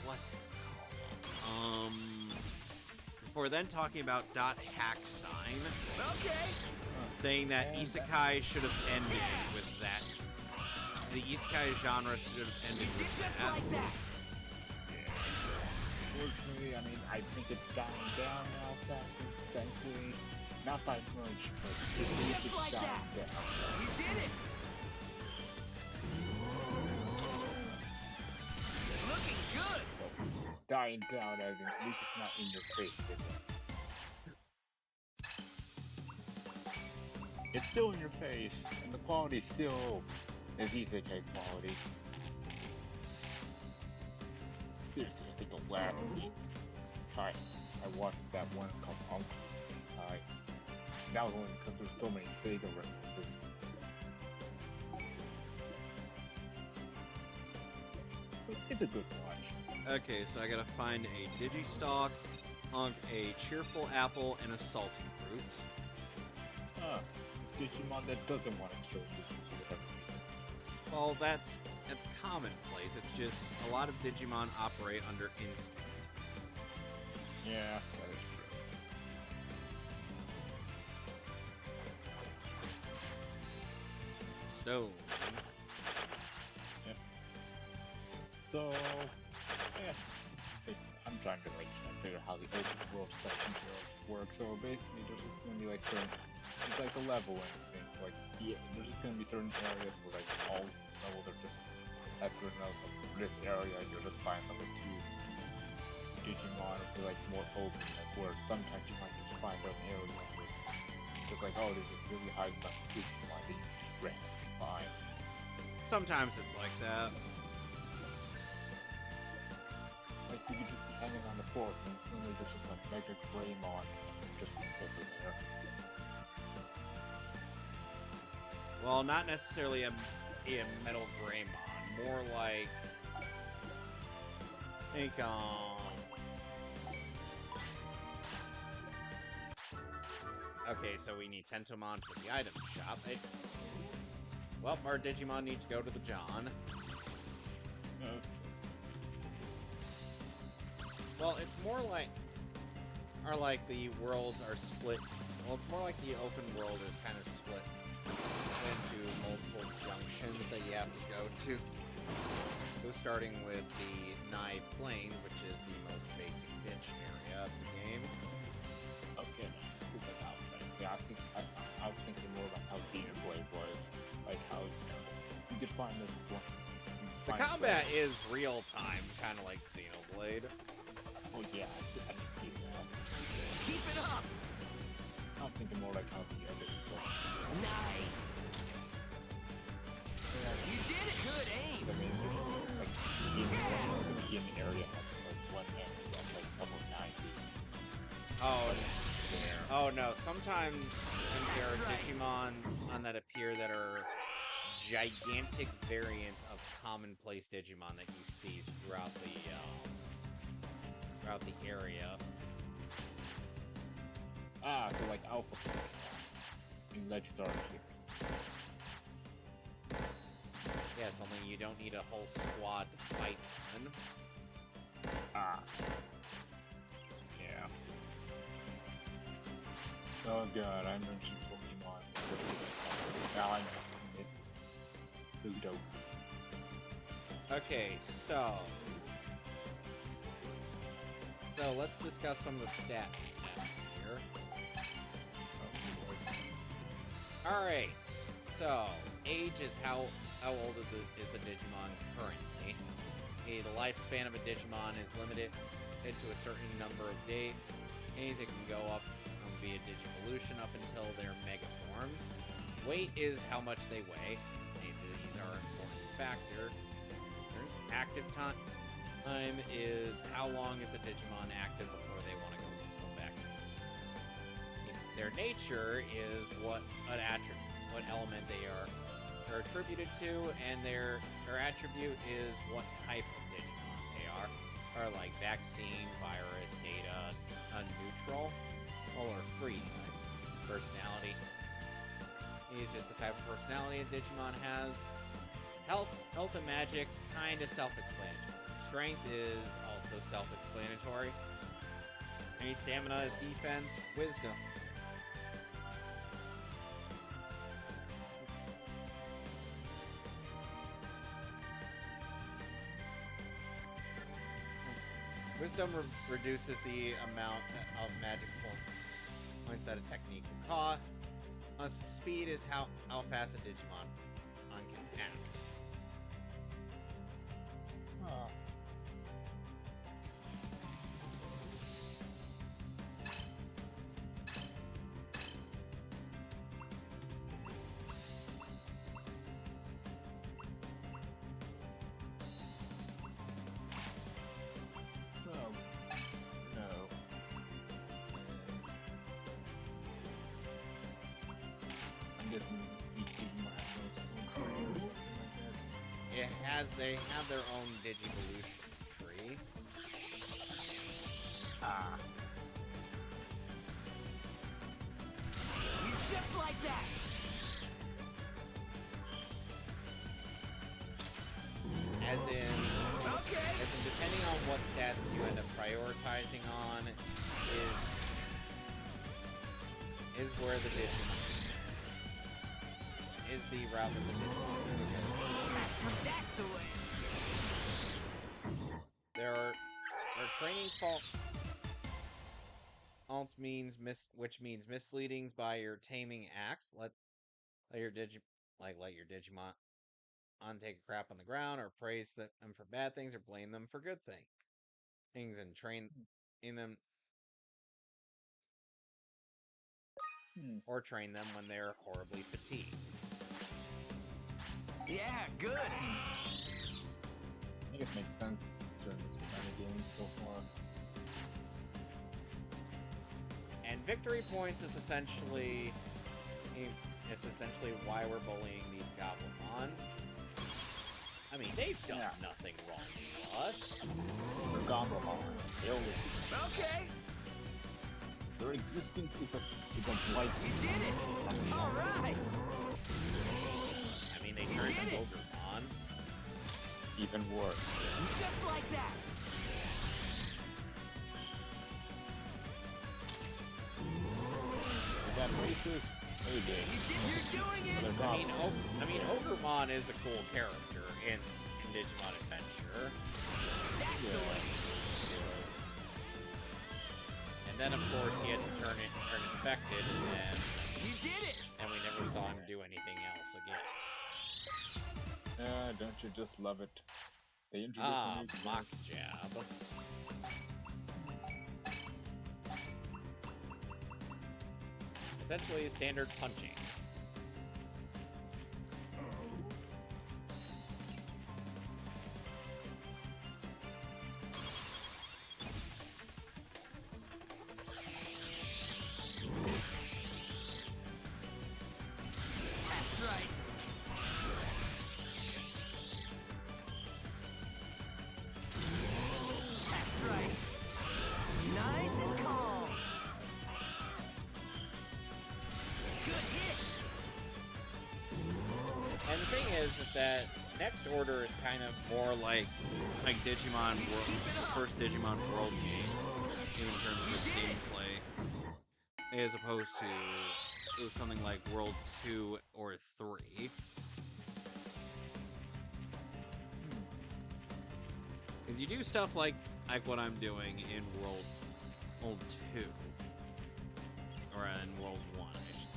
what's it called? Before then talking about .hack sign. Okay. Saying that Isekai should have ended with that. The Isekai genre should have ended with Just that. like that. Unfortunately, I mean, I think it's dying down now, thankfully. Not by much, but it's Just like dying that. down. You did it. Looking good. Dying down as in, at least it's not in your face, is it? It's still in your face, and the quality still is Isekai quality. Seriously, I think the last week I watched that one called Uncle. That was only because there's so many Sega references. But it's a good watch. Okay, so I gotta find a Digistalk, Hunk, a Cheerful Apple, and a Salty Fruit. Digimon that doesn't want to kill you for whatever reason. Well, that's commonplace. It's just a lot of Digimon operate under instinct. Yeah, that is true. Stone. Yep. So, yeah. I'm trying to like figure out how the open world section works. So basically, there's just gonna be like certain, it's like a leveling thing. Like, yeah, there's just gonna be certain areas where like all levels are just at certain levels. Like, this area, you'll just find like a few Digimon, or feel like more open. Like where sometimes you might just find an area where it's like, oh, there's this really high stuff Digimon that you just randomly find. Sometimes it's like that. Like you could just be hanging on the fort and suddenly there's just a Mega Greymon just over there. Well, not necessarily a Metal Greymon. More like... think, okay, so we need Tentomon for the item shop. Well, our Digimon need to go to the John. Well, it's more like... or like the worlds are split... Well, it's more like the open world is kind of split into multiple junctions that you have to go to. So starting with the Nye Plain, which is the most basic bitch area of the game. Okay, yeah, I was thinking more about how Xenoblade was. Like how, you could find this one. The combat is real time, kind of like Xenoblade. Oh yeah, I can see that. Keep it up! I was thinking more like how the other was. Nice! You did it! Good aim! I mean, there's like the beginning area has like one enemy that's like level 90. Oh no, sometimes there are Digimon that appear that are gigantic variants of commonplace Digimon that you see throughout the area. Ah, so like Alpha in Legendary. Yes, only you don't need a whole squad to fight them. Ah. Yeah. Oh god, I mentioned Pokemon. Now I know it. Ludo. Okay, so let's discuss some of the stats here. Alright, so age is how old is the Digimon currently. Okay, the lifespan of a Digimon is limited to a certain number of days. It can go up via Digivolution up until their Mega forms. Weight is how much they weigh. These are an important factor. There's active time is how long is the Digimon active before they want to go back to sleep. Their nature is what element they are attributed to, and their attribute is what type of Digimon they are like vaccine, virus, data, neutral, or free type. Personality is just the type of personality a Digimon has. Health and magic, kinda self-explanatory. Strength is also self-explanatory. Any stamina is defense, wisdom. Wisdom reduces the amount of magic points that a technique can cost. Speed is how fast a Digimon can act. Oh. They have their own Digivolution tree. Ah. You just like that. As in, Okay. depending on what stats you end up prioritizing on, is where the Digimon is the route that the Digimon are going to go. That's the way. There are training faults which means misleadings by your taming acts. Let your Digimon take a crap on the ground, or praise them for bad things, or blame them for good things, and train in them, or train them when they're horribly fatigued. Yeah, good. I think it makes sense during this kind of game so far. And victory points is essentially why we're bullying these Goblimon. I mean, they've done nothing wrong to us. They're Goblimon. They only... Okay. Their existence is a blight. You did it. All right. I mean, they turned into Ogremon. Even worse. Just like that. Is that racist? Maybe. You're doing it. I mean, Ogremon is a cool character in Digimon Adventure. That's the way. And then, of course, he had to turn infected, You did it. and we never saw him do anything else again. Don't you just love it? They introduced Ah, a new Mock Jab. Essentially, standard punching. That's right. That's right. Nice and calm. Good hit. And the thing is that Next Order is kind of more like Digimon World, the first Digimon World game in terms of its gameplay, as opposed to it was something like World 2 or 3. Because you do stuff like what I'm doing in World 2, or in World 1, I should say.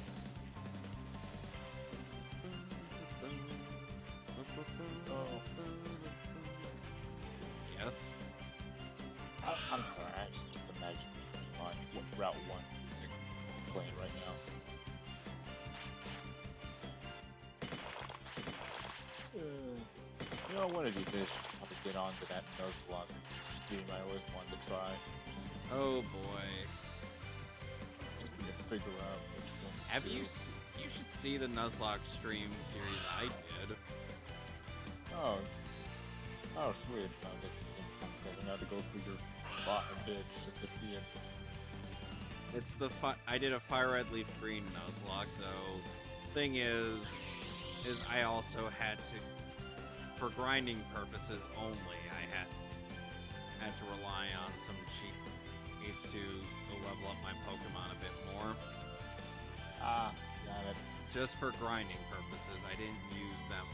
Yes. I'm sorry, I just imagine on what Route 1 is playing right now. You know, one of these days, I'll get on to that Nuzlocke game I always wanted to try. Oh boy. Just to figure out which one. Have you? You should see the Nuzlocke stream series I did. Oh, sweet. I'm gonna have to go through your bot a bit just to see it. It's I did a Fire Red Leaf Green Nuzlocke though. Thing is I also had to, for grinding purposes only, I had to rely on some cheats to level up my Pokemon a bit more. Ah, got it. Just for grinding purposes, I didn't use them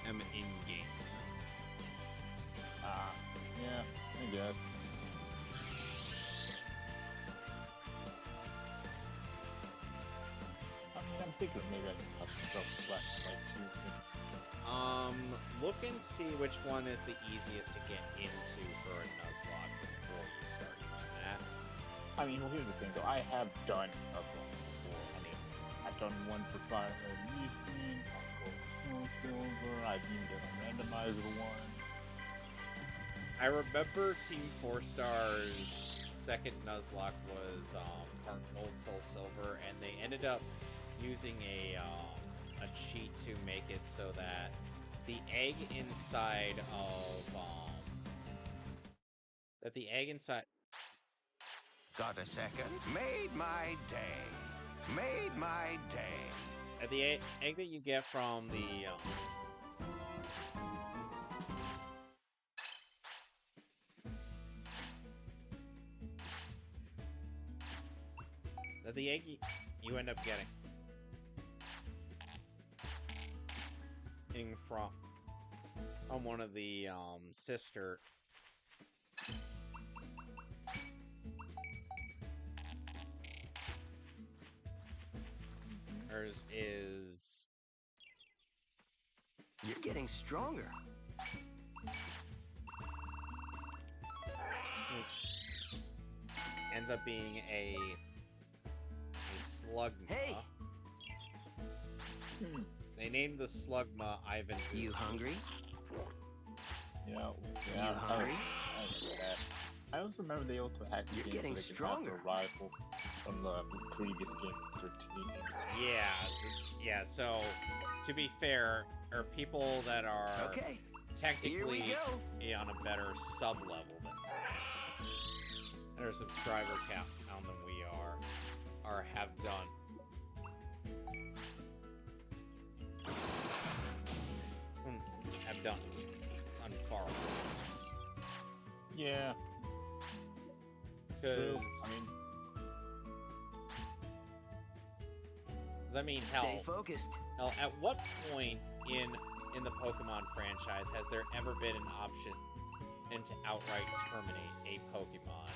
in game. Ah, yeah, I guess. I mean, I'm thinking maybe I can have some trouble selecting like 2 things. Look and see which one is the easiest to get into for a Nuzlocke before you start doing that. I mean, well, here's the thing though. I have done Nuzlocke before. I mean, I've done one for Fire Red Leaf Green, Silver, I've even done a randomizer one. I remember Team 4 Star's second Nuzlocke was Heart Gold, Soul Silver, and they ended up using a cheat to make it so that the egg inside Got a second? Made my day. Made my day. And the egg that you get from the egg you end up getting from one of the sister hers is You're getting stronger. ends up being a slugma. Hey! They named the slugma Ivan. You hungry? Yeah. You hungry? I remember that. I also remember they also had You're games getting where they could stronger. have a rival from the previous game. 13. Yeah. So, to be fair, are people that are Okay. technically Here we go. on a better sub level than their subscriber count than we are or have done. Have done on far. Yeah. Because True. I mean, Stay hell, focused. at what point in the Pokemon franchise has there ever been an option to outright terminate a Pokemon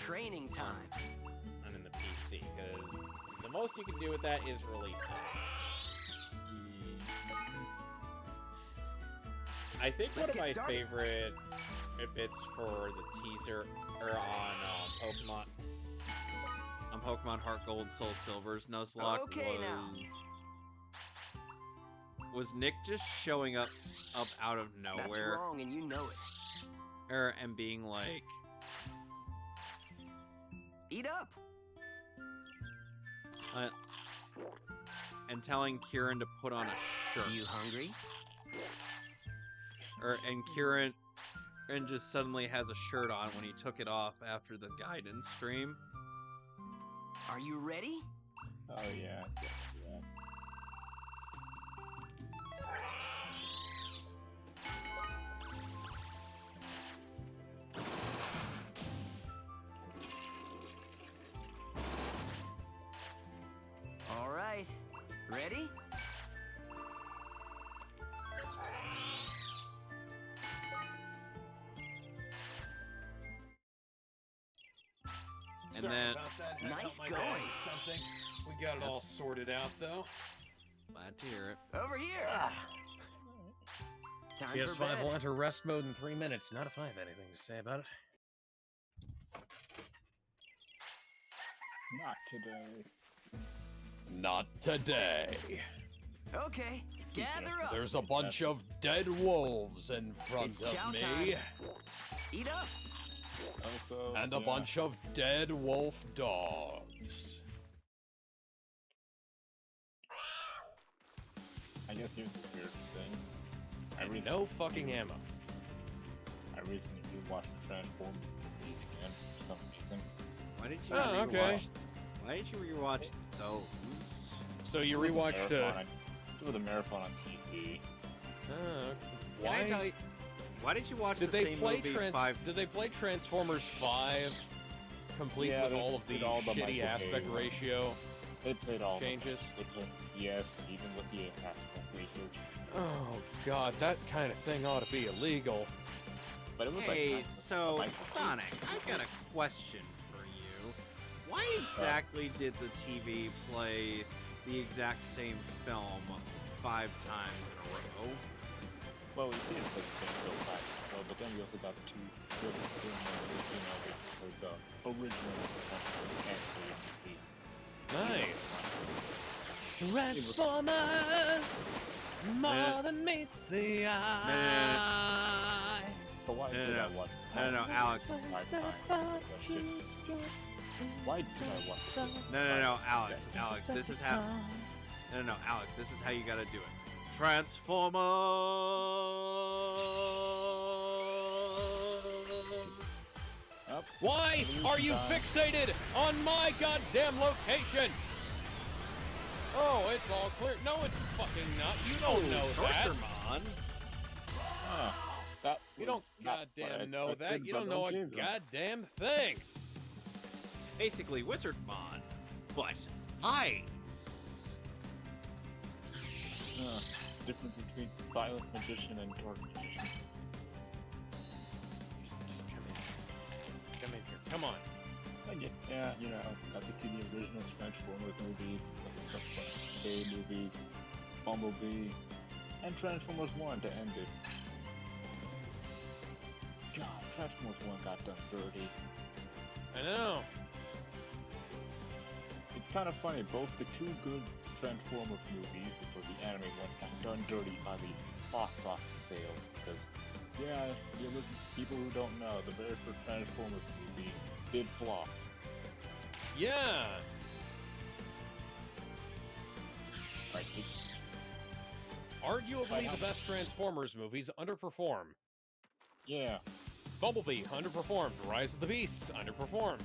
Training time. on in the PC? Because the most you can do with that is release it. I think Let's one of get my started. favorite bits for the teaser or on Pokemon Heart Gold Soul Silver's Nuzlocke Okay, now. was Nick just showing up out of That's nowhere wrong, and you know it. and being like, Eat up. and telling Kieran to put on a shirt. You hungry? And Kieran and just suddenly has a shirt on when he took it off after the guidance stream. Are you ready? Oh yeah. All right. Ready? And then Nice going. Something. We got it all sorted out, though. glad to hear it. Over here. Time for PS5 bed. will enter rest mode in 3 minutes. Not if I have anything to say about it. Not today. Not today. Okay, gather up. There's a bunch of dead wolves in front It's of chow me. time. Eat up. Also, And a bunch of dead wolf dogs. I guess here's the weird thing. And no fucking ammo. I recently rewatched Transformers again for some reason. Why did you Oh, okay. Why did you rewatch those? So you rewatched It was a marathon on TV. Can I tell why you, why did you watch did the they same play movie 5? Did they play Transformers 5 complete Yeah, with they all of the did all the shitty Michael aspect Bay ratio They played all changes? They played, yes, even with the aspect ratio. Oh god, that kind of thing ought to be illegal. But it was Hey, like so Michael Bay. Sonic, I've got a question for you. Why exactly did the TV play the exact same film 5 times in a row? Well, we did like the same show back, well, but then we also got 2 films for the original and Nice. Transformers! More than meets the eye. So why No, did no, I watch? No, Alex. 5 times? Why did I watch? No, Alex. This is how. No, Alex. This is how you gotta do it. Transformers. Up. Why are you fixated on my goddamn location? Oh, it's all clear. No, it's fucking not. You don't know that. Sorcermon. That You don't goddamn know that. You don't know a goddamn thing. Basically Wizardmon, but ice. Difference between silent magician and dark magician. Just come in here. Come on. Yeah, you know, got to see the original Transformers movies, the movies, Bumblebee, and Transformers 1 to end it. God, Transformers 1 got done dirty. I know. It's kind of funny, both the two good Transformers movies, for the anime one, got done dirty by the box office sales, because, yeah, people who don't know, the very first Transformers movie did flop. Yeah. Like, arguably the best Transformers movies underperform. Yeah. Bumblebee underperformed. Rise of the Beasts underperformed.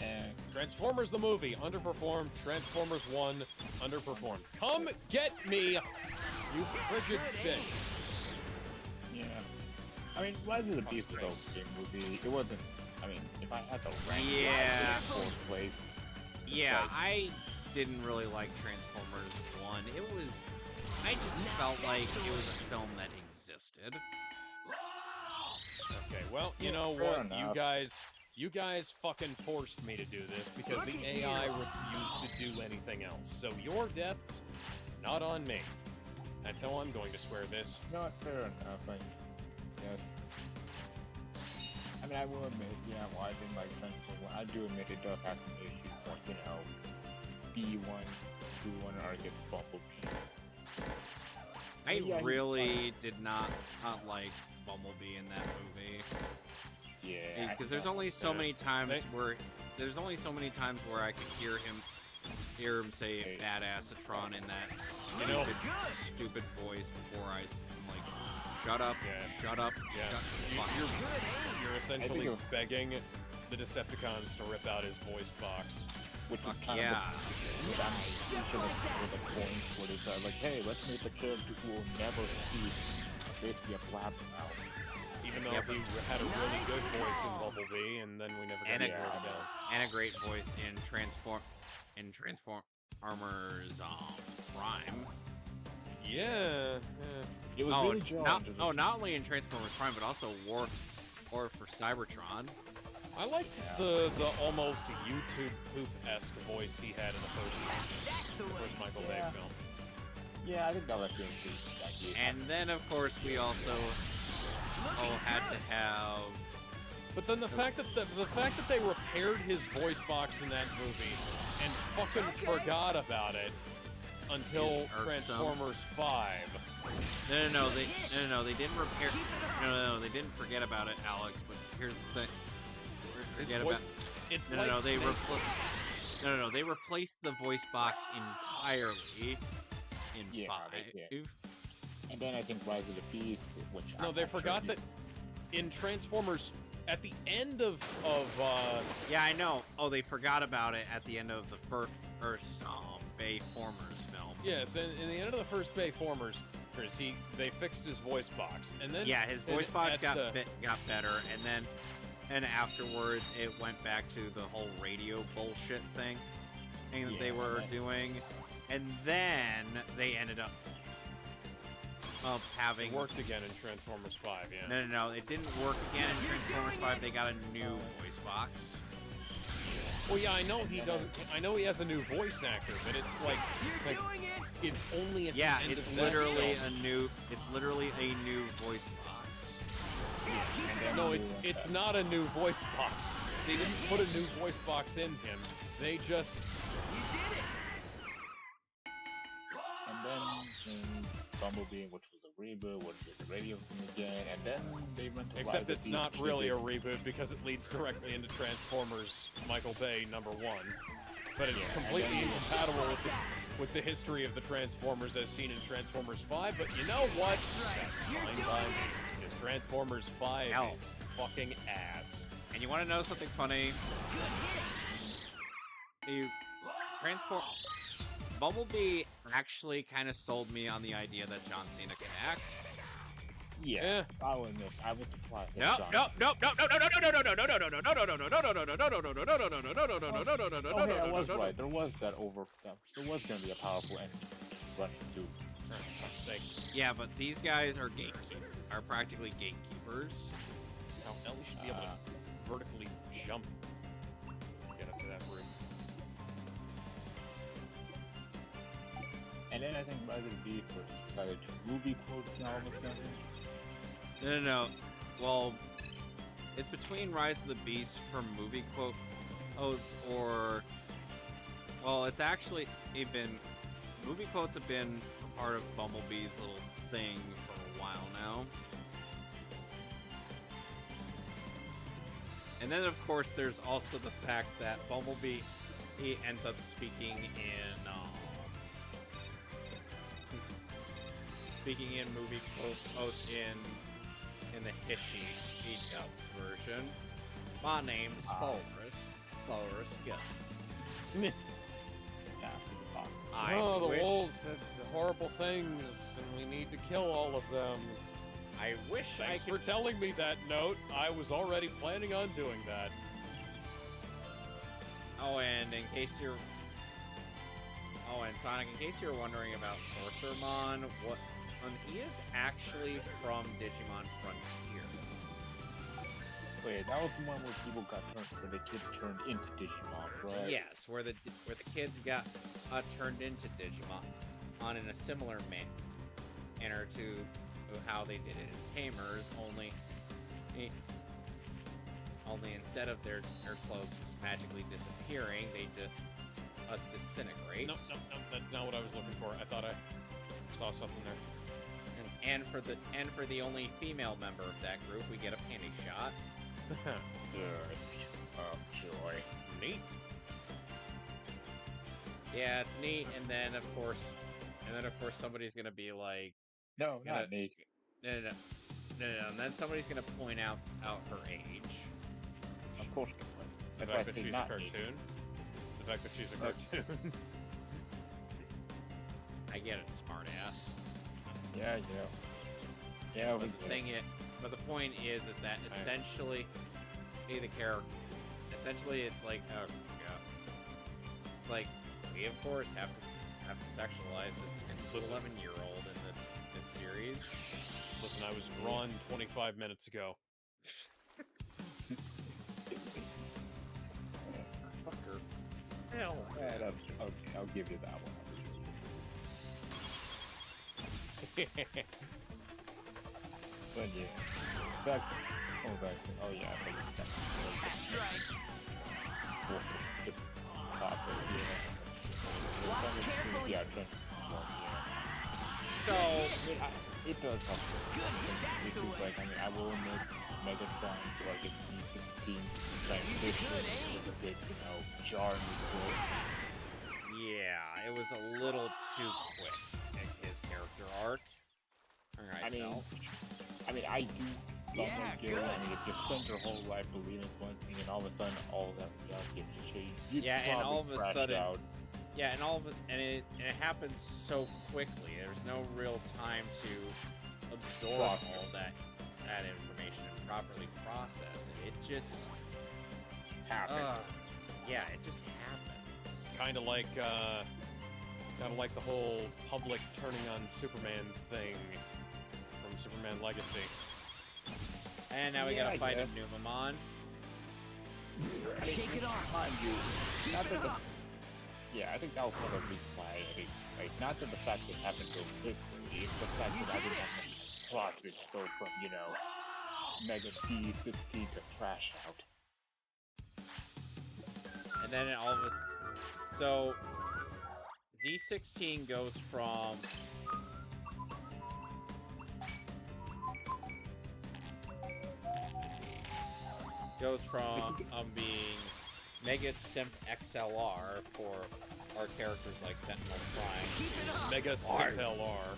And Transformers the movie underperformed. Transformers 1 underperformed. Come get me, you frigid bitch. Yeah. I mean, Rise of the Beasts was an okay movie. It wasn't. I mean, if I had to rank it in fourth place. Yeah, I didn't really like Transformers 1. I just felt like it was a film that existed. Okay, well, you know what? You guys fucking forced me to do this because the AI refused to do anything else. So your deaths, not on me. That's how I'm going to swear this. Not fair enough. Yes. I mean, I will admit, yeah, well, I didn't like Transformers 1. I do admit it does have some issues, like, you know, B1, B1 are against Bumblebee. I really did not like Bumblebee in that movie. Yeah. Because there's only so many times where I could hear him say "badassatron" in that stupid voice before I'm like, shut up, shut up, You're essentially begging the Decepticons to rip out his voice box. Which is kind of the point where they said, like, hey, let's make a character who will never speak basically a blabbermouth. Even though he had a really good voice in Bumblebee, and then we never got it again. And a great voice in Transformers Prime. Yeah. It was really jarring. Not only in Transformers Prime, but also War for Cybertron. I liked the almost YouTube poop-esque voice he had in the first Michael Bay film. Yeah, I think that was good. And then, of course, we also had to have. But then the fact that they repaired his voice box in that movie and fucking forgot about it until Transformers 5. No, they didn't repair. No, they didn't forget about it, Alex. But here's the thing. They replaced the voice box entirely in 5. And then I think Rise of the Beast, which they forgot that in Transformers at the end of yeah, I know. Oh, they forgot about it at the end of the first Bayformers film. Yes, in the end of the first Bayformers, they fixed his voice box, and then his voice box got better, and afterwards it went back to the whole radio bullshit thing that they were doing, and then they ended up having worked again in Transformers 5. Yeah. No, it didn't work again in Transformers 5. They got a new voice box. Well, yeah, I know he doesn't. I know he has a new voice actor, but it's like it's only at the end it's of literally a new. It's literally a new voice box. No, it's not a new voice box. They didn't put a new voice box in him. They just. And then came Bumblebee, which was a reboot, which was a radio thing again, and then they went to Except it's not really a reboot because it leads directly into Transformers Michael Bay #1. But it's completely incompatible with the history of the Transformers as seen in Transformers 5. But you know what? That's fine by me. Because Transformers 5 is fucking ass. And you want to know something funny? You transport. Bumblebee actually kind of sold me on the idea that John Cena can act. Yeah, I would admit, I was surprised. No. Okay, I was right. There was that over. There was gonna be a powerful enemy running too. For fuck's sake. Yeah, but these guys are are practically gatekeepers. Now, Ellie should be able to vertically jump. Get up to that room. And then I think Resident Evil decided to movie quotes and all of a sudden. No. Well, it's between Rise of the Beast for movie quotes or... Well, it's actually been... Movie quotes have been a part of Bumblebee's little thing for a while now. And then, of course, there's also the fact that Bumblebee ends up speaking in movie quotes in the Hishy Dubs version. My name's Forrest Gump. The wolves said horrible things, and we need to kill all of them. I wish Thanks for telling me that, Note. I was already planning on doing that. And Sonic, in case you're wondering about Sorcerermon, he is actually from Digimon Frontiers. Wait, that was the one where people got where the kids turned into Digimon, right? Yes, where the kids got turned into Digimon in a similar manner to how they did it in Tamers, only instead of their clothes just magically disappearing, they disintegrate. No, that's not what I was looking for. I thought I saw something there. And for the only female member of that group, we get a panty shot. Good. Oh, joy. Neat. Yeah, it's neat. And then of course, somebody's gonna be like, no, not neat. No. And then somebody's gonna point out her age. Of course. The fact that she's a cartoon. The fact that she's a cartoon. I get it, smartass. Yeah. Yeah, but the point is that essentially, it's like, oh yeah, it's like we of course have to sexualize this 10 to 11-year-old in this series. Listen, I was drawn 25 minutes ago. Fucker. Hell. Okay, I'll give you that one. But yeah, back. Oh yeah, I think that's right. Watch carefully. Yeah, so it does help. Like, I mean, I will admit, Megatron to like a D16 transition with a big, jar in his throat. Yeah, it was a little too quick in his character arc. Alright, I mean, I do love my gear. I mean, if you spend your whole life believing one thing, and all of a sudden, all of that reality gets changed. And all of a sudden, out. yeah, and it happens so quickly. There's no real time to absorb all that information and properly process it. It just happens. Yeah, it just happens. Kind of like the whole public turning on Superman thing from Superman Legacy. And now we gotta fight a Numamon. Shake it off. Yeah, I think that was one of the reasons why I think, like, not that the fact that it happened so quickly, it's the fact that I didn't have any plot to go from, Mega D16 to Trash Out. And then all of us. So D16 goes from being Mega Simp XLR for our characters like Sentinel Prime. Mega Simp LR.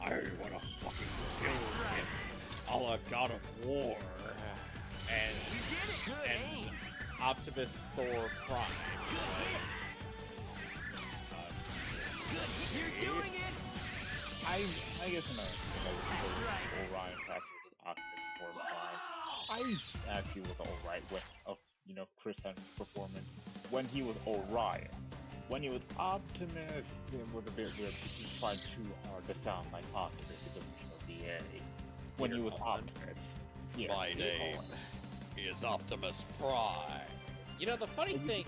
I wanna fucking kill him. A la God of War. and You did it. Good aim. Optimus Thor Prime. Right? You're doing it. I guess in a Orion practice Optimus Form 5, I actually was alright with Chris Henry's performance when he was Orion. When he was Optimus, it was a bit weird because he tried too hard to sound like Optimus because of the A. When he was Optimus. Yeah, My name is Optimus Prime. You know, the funny thing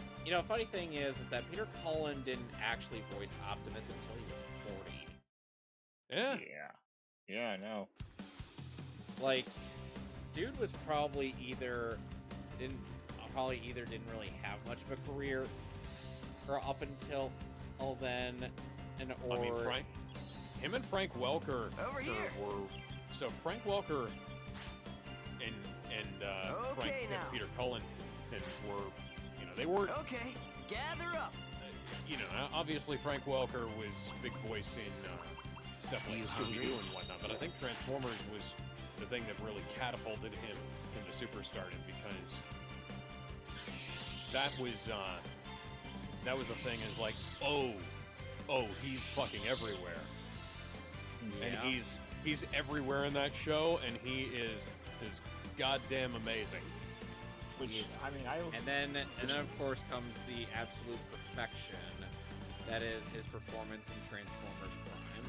is that Peter Cullen didn't actually voice Optimus until he was 40. Yeah. Yeah, I know. Like, dude was probably either didn't really have much of a career, or up until then, or I mean, him and Frank Welker Over here. were so Frank Welker and Frank Okay, and now. Peter Cullen and were they were Okay, gather up. obviously Frank Welker was big voice in stuff like Scooby-Doo and whatnot, but I think Transformers was the thing that really catapulted him into superstardom because that was the thing is like, oh, he's fucking everywhere. Yeah. And he's everywhere in that show, and he is goddamn amazing. Which I mean, and then of course comes the absolute perfection. That is his performance in Transformers Prime.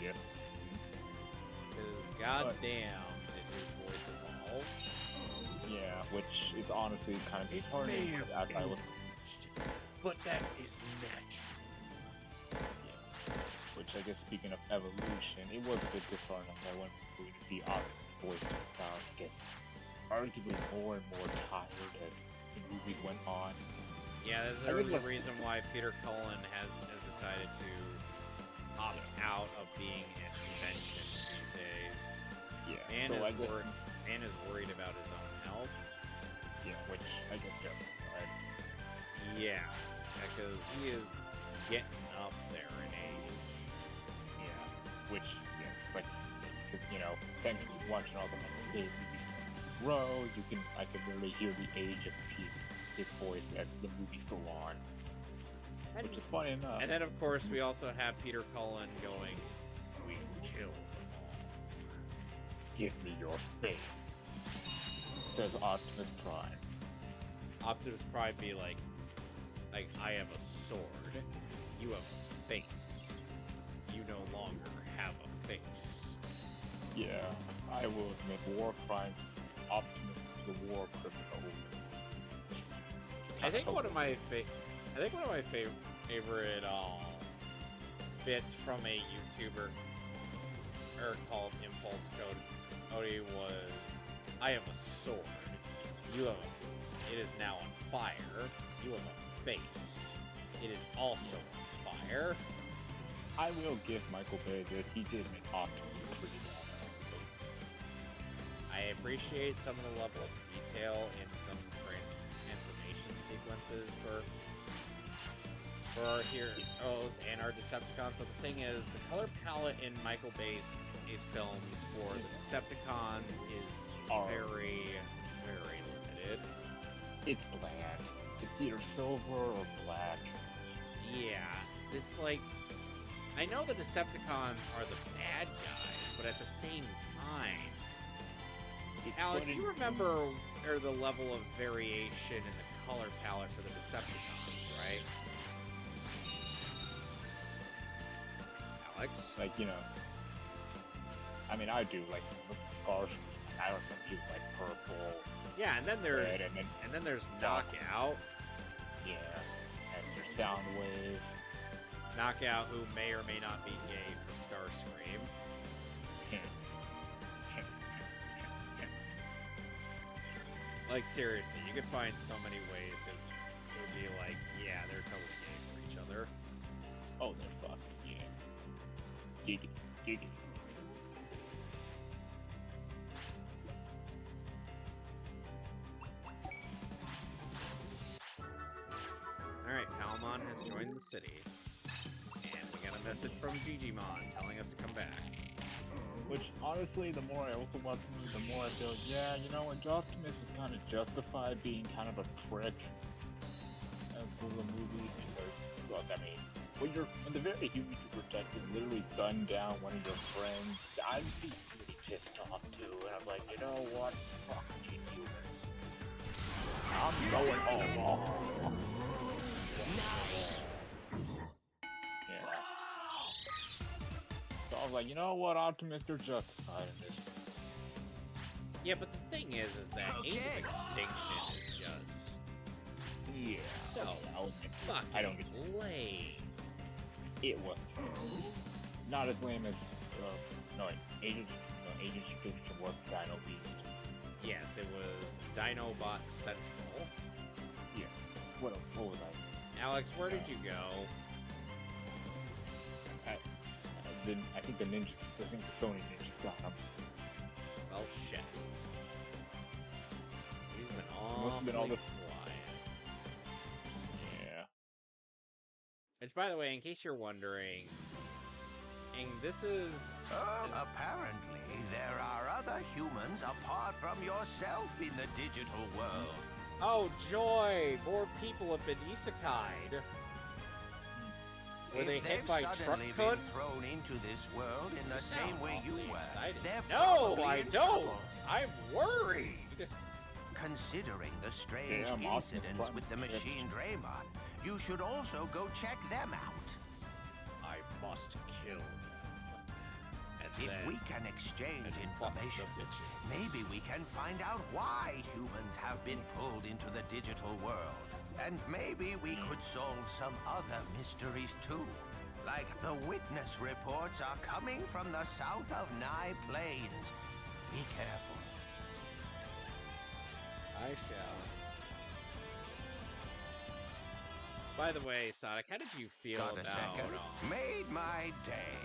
Yep. Because goddamn did his voice evolve. Yeah, which is honestly kind of disheartening as I was. But that is natural. Yeah. Which I guess speaking of evolution, it was a bit disheartening that when we would see Optimus' voice sound get arguably more and more tired as the movies went on. Yeah, there's a reason why Peter Cullen has decided to opt out of being at conventions these days. Yeah. Man, so man is worried about his own health. Yeah, which I guess right. Yeah, because he is getting up there in age. Yeah, which like thanks to watching all the movies grow, I can really hear the age of his voice as the movies go on. Which is funny enough. And then of course we also have Peter Cullen going, "We killed them all. Give me your face," says Optimus Prime. Optimus Prime be like, I have a sword. You have a face. You no longer have a face. Yeah, I will admit war crimes. Optimus the war criminal. I think one of my favorite bits from a YouTuber called Impulse Cody was, "I have a sword. It is now on fire. You have a face. It is also on fire." I will give Michael Bay this. He did make Optimus pretty bad. I appreciate some of the level of detail in some transformation sequences for our heroes and our Decepticons, but the thing is, the color palette in Michael Bay's films for the Decepticons is very, very limited. It's bland. It's either silver or black. Yeah, it's like, I know the Decepticons are the bad guys, but at the same time, Alex, you remember the level of variation in the color palette for the Decepticons, right? Alex? Like, I mean, I do, like, the scars, I don't know, do, like, purple. Yeah, and then there's, red, and then there's Knockout. Yeah, and there's Soundwave. Knockout, who may or may not be gay for Starscream. Like, seriously, you could find so many ways to be like, yeah, they're totally gay for each other. Oh, they're fucking, yeah. Giggity. Alright, Palmon has joined the city. And we got a message from DIGIMON telling us to come back. Which, honestly, the more I also watch the movie, the more I feel, yeah, you know what, Optimus is kind of justified being kind of a prick for the movie, because, look, I mean, when you're, in the very human you protected, literally gunned down one of your friends, I'd be pretty pissed off too, and I'm like, you know what, fuck you humans. I'm going home. Nice. Yeah. So I was like, you know what, Optimus, you're justified in this. Yeah, but the thing is that Age of Okay. Extinction is just Yeah. so I don't fucking lame. It was not as lame as Agent Extinction was Dino Beast. Yes, it was Dinobot Central. Yeah. What was I? Alex, where did you go? I think the ninjas. I think the Sony ninjas got him. Well, shit. He's been Must have been all awfully this- quiet. Yeah. Which, by the way, in case you're wondering, and this is... Apparently, there are other humans apart from yourself in the digital world. Oh, joy! More people have been isekai'd. Were they If hit they've by truck suddenly cunt? been thrown into this world in the same way you were, they're No, probably I in don't! trouble. I'm worried! Considering the strange Damn, Optimus incidents Prime. with the machine Draymon, you should also go check them out. I must kill them. And If then... we can exchange and fuck the information, bitches. maybe we can find out why humans have been pulled into the digital world. And maybe we could solve some other mysteries too. Like the witness reports are coming from the south of Nye Plains. Be careful. I shall. By the way, Sonic, how did you feel Got a about... second? Made my day.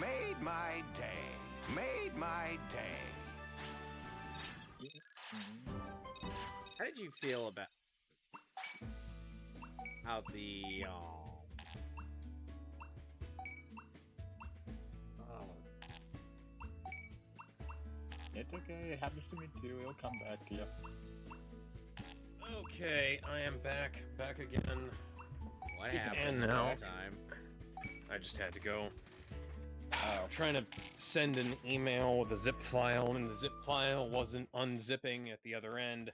Made my day. Made my day. How did you feel about how the It's okay. It happens to me too. It'll come back to you. Okay, I am back again. what happened And now- this time? I just had to go trying to send an email with a zip file, and the zip file wasn't unzipping at the other end.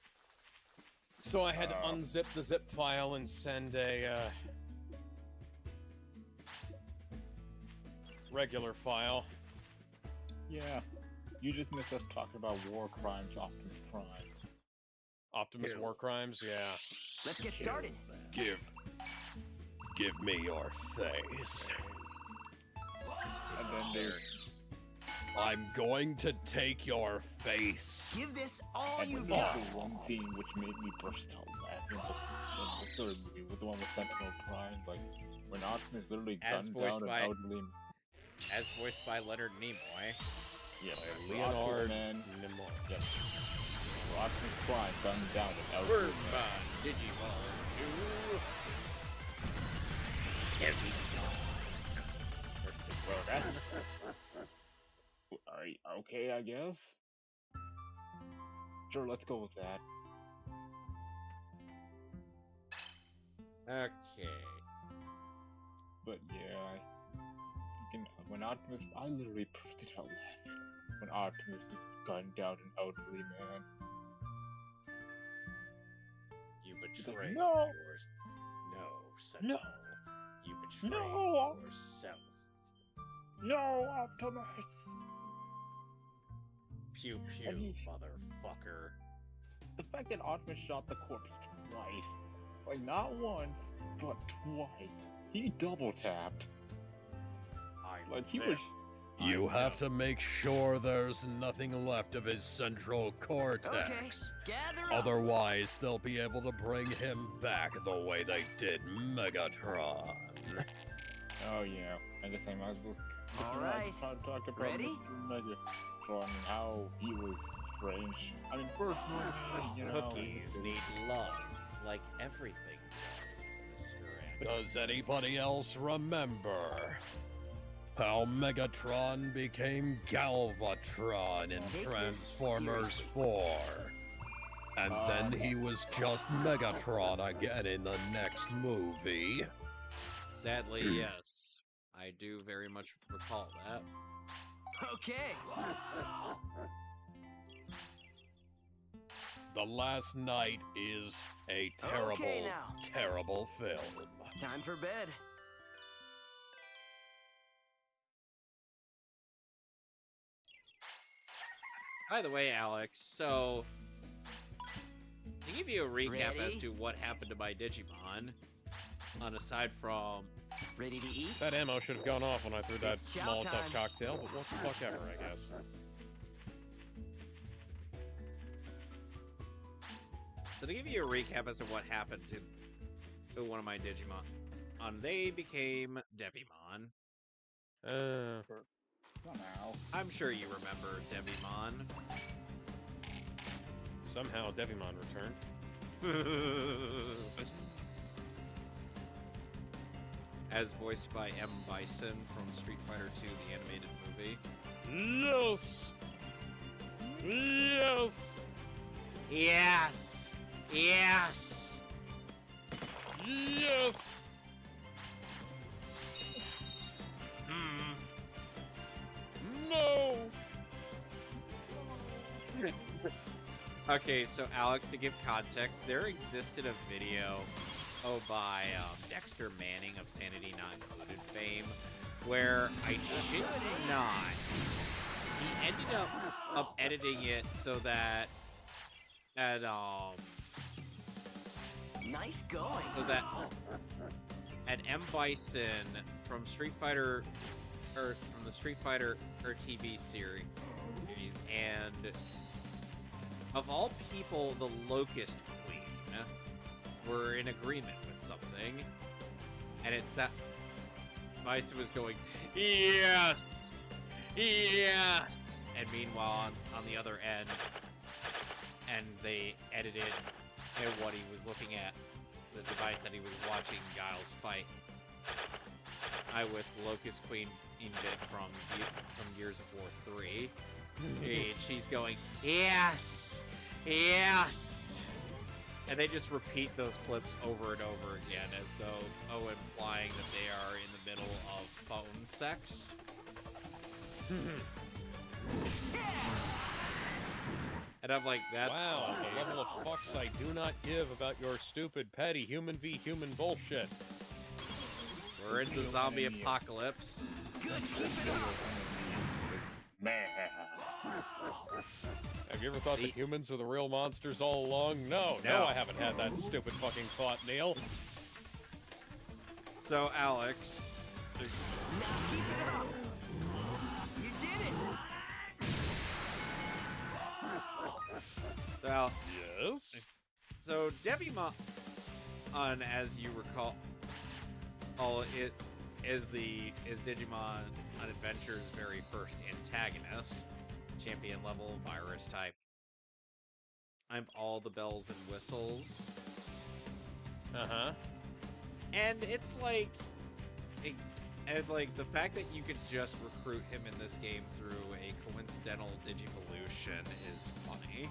So I had to unzip the zip file and send a regular file. Yeah. You just missed us talking about war crimes, Optimus Prime. Optimus War Crimes, yeah. Let's get started. Give me your face. And then there's I'm going to take your face. Give this all and you then got. there's the one scene which made me burst out laughing. In the third movie with the one with Sentinel Prime, like when Optimus literally As gunned voiced down by- an elderly. As voiced by Leonard Nimoy. Yeah, so Leonard Man. Nimoy. Yep. So Optimus Prime gunned down an elderly Word man. by Digimon 2. Digimon. Well, that. Are you okay? I guess. Sure, let's go with that. Okay. But yeah, when Optimus, I literally bursted out laughing when Optimus gunned down an elderly man. You like, betrayed "No." yours. No, Sentinel. You betrayed No. yourself. No, Optimus. Pew pew, And he- motherfucker. The fact that Optimus shot the corpse twice, like not once, but twice, he double tapped. Like he was. You have to make sure there's nothing left of his central cortex. Okay, gather up. Otherwise, they'll be able to bring him back the way they did Megatron. Oh yeah, I guess I might as well. All right. Talk about Ready? Mr. Megatron and how he was strange. I mean, first movie, you know. Cookies need love, like everything does, Mr. Ant. Does anybody else remember? how Megatron became Galvatron in Take this Transformers seriously. 4. And then he was just Megatron again in the next movie. Sadly, yes. I do very much recall that. Okay. The Last Night is a terrible, Okay, now. terrible film. Time for bed. By the way, Alex, so to give you a recap as Ready? to what happened to my Digimon, aside from Ready to eat? That ammo should have gone off when I threw that It's chow Molotov time. cocktail, but what the fuck ever, I guess. So to give you a recap as to what happened to one of my Digimon, they became Devimon. Somehow. I'm sure you remember Devimon. Somehow Devimon returned. As voiced by M. Bison from Street Fighter II, the animated movie. Yes! Yes! Yes! Yes! Yes! Hmm. No! Okay, so Alex, to give context, there existed a video by Dexter Manning of Sanity Not Included fame, where I shit you not, he ended up editing it so that Nice going. M. Bison from Street Fighter, or from the Street Fighter TV series, and of all people, the Locust Queen were in agreement with something, and Bison was going, yes, yes, and meanwhile on the other end, and they edited what he was looking at, the device that he was watching Giles fight. With Locust Queen in bit from Gears of War 3. And she's going, yes! Yes! And they just repeat those clips over and over again as though, implying that they are in the middle of phone sex. And I'm like, that's wow, funny. the level of fucks I do not give about your stupid, petty human v human bullshit. We're in the zombie apocalypse. Man. Have you ever thought that humans were the real monsters all along? No, I haven't had that stupid fucking thought, Neil. So, Alex. Now keep it up. You did it. Well, Yes? so Devimon, as you recall, is Digimon Adventure's very first antagonist, champion level virus type. I'm all the bells and whistles. Uh-huh. And it's like the fact that you could just recruit him in this game through a coincidental digivolution is funny.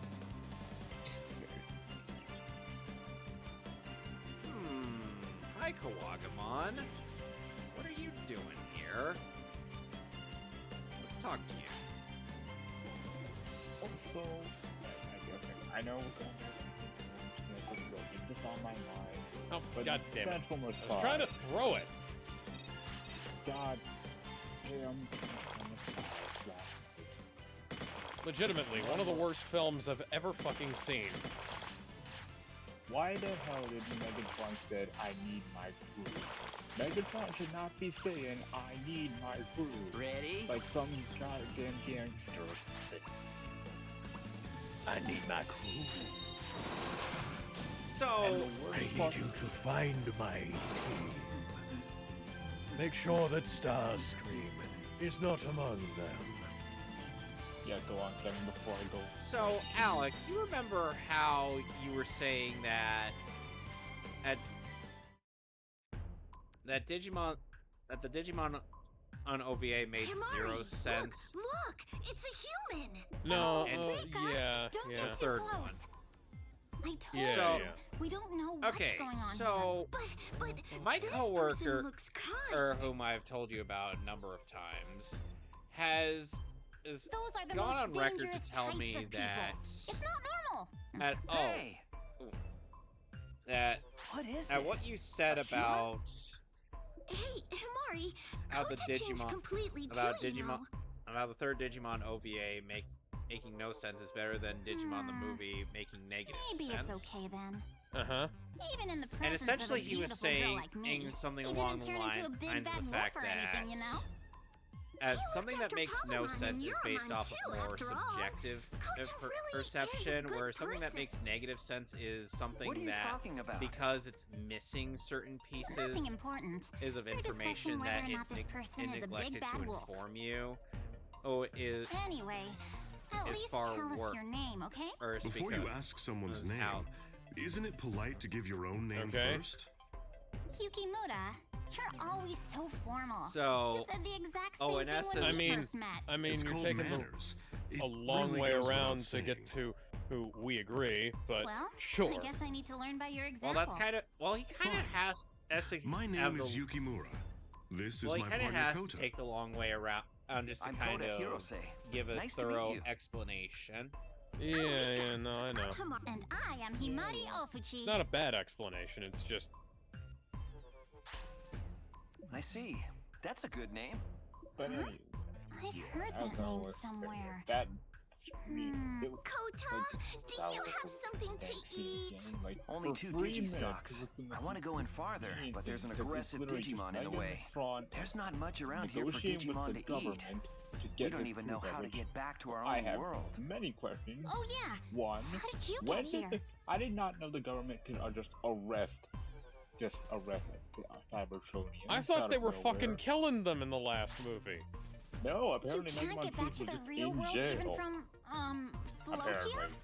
Hi, Kawagamon. What are you doing here? Let's talk to you. Also, I know we're going to it's just on my mind. Oh, But god damn it. Transformers I was trying to throw it. God damn. Legitimately, one of the worst films I've ever fucking seen. Why the hell did Megatron said, I need my food? Megatron should not be saying, I need my food. Ready? Like some goddamn gangster. I need my crew. So, I need you to find my team. Make sure that Starscream is not among them. Yeah, go on, Kevin, before I go. So, Alex, you remember how you were saying that the Digimon on OVA made Himari, zero sense. Look, it's a human. No, And- yeah, Don't yeah. get too Third close. one. I told Yeah, So- you. yeah. We don't know what's Okay, going on so here. But my this coworker, person looks kind. or whom I've told you about a number of times, is Those are the gone most on record dangerous to tell types me of people. that It's not normal. Hey, that what is at it? what you said A human? about Hey, Himari, how the Kota changed Digimon completely about too, you Digimon know. about the third Digimon OVA making no sense is better than Digimon the Hmm. movie making negative Maybe sense. it's okay then. Uh-huh. Even in the presence And essentially of a he was beautiful saying girl like me, something he along didn't the turn into a lines big of bad the wolf fact or anything, you know? something looked that after makes no Patamon sense and is you're based mine off too, of more after all. subjective Kota really is a perception, good where something that person. makes negative sense is something What are you that talking about? because it's missing certain pieces Nothing important. is of We're information discussing that whether or it, not this person is a big neglected to bad wolf. inform you. Oh, is Anyway, at Is least far tell us worse. your name, okay? or Before you ask someone's name, isn't it polite to give your own name Okay. first? Yukimura, you're always so formal. So- you said the exact oh, same in thing essence- when I we mean- first met. I mean, It's you're called taking manners. It a long really way goes without around to saying. get to who we agree, but Well, sure. I guess I need to learn by your well, example. that's kind of he kind of Fine. has to My have name the, is Yukimura. This well, is he my kind of partner has Kota. to take the long way around just to I'm kind Kota of Hirose. give a Nice to meet thorough you. explanation. Yeah, no, I know. Come on. And I am Himari Ofuchi. It's not a bad explanation. It's just I see. That's a good name. But Huh? I've heard I don't that know name if somewhere. that Kota, do you have something to eat? Only 2 Digistocks. I want to go in farther, but there's an aggressive Digimon in the way. There's not much around here for Digimon to eat. We don't even know how to get back to our I own have world. many questions. Oh yeah. One, How did you when get did here? I did not know the government could just arrest Cybertronians. I thought out they of were nowhere. fucking killing them in the last movie. No, You apparently can't Megamind get back to were the just real in world jail. even from Floatia? Apparently.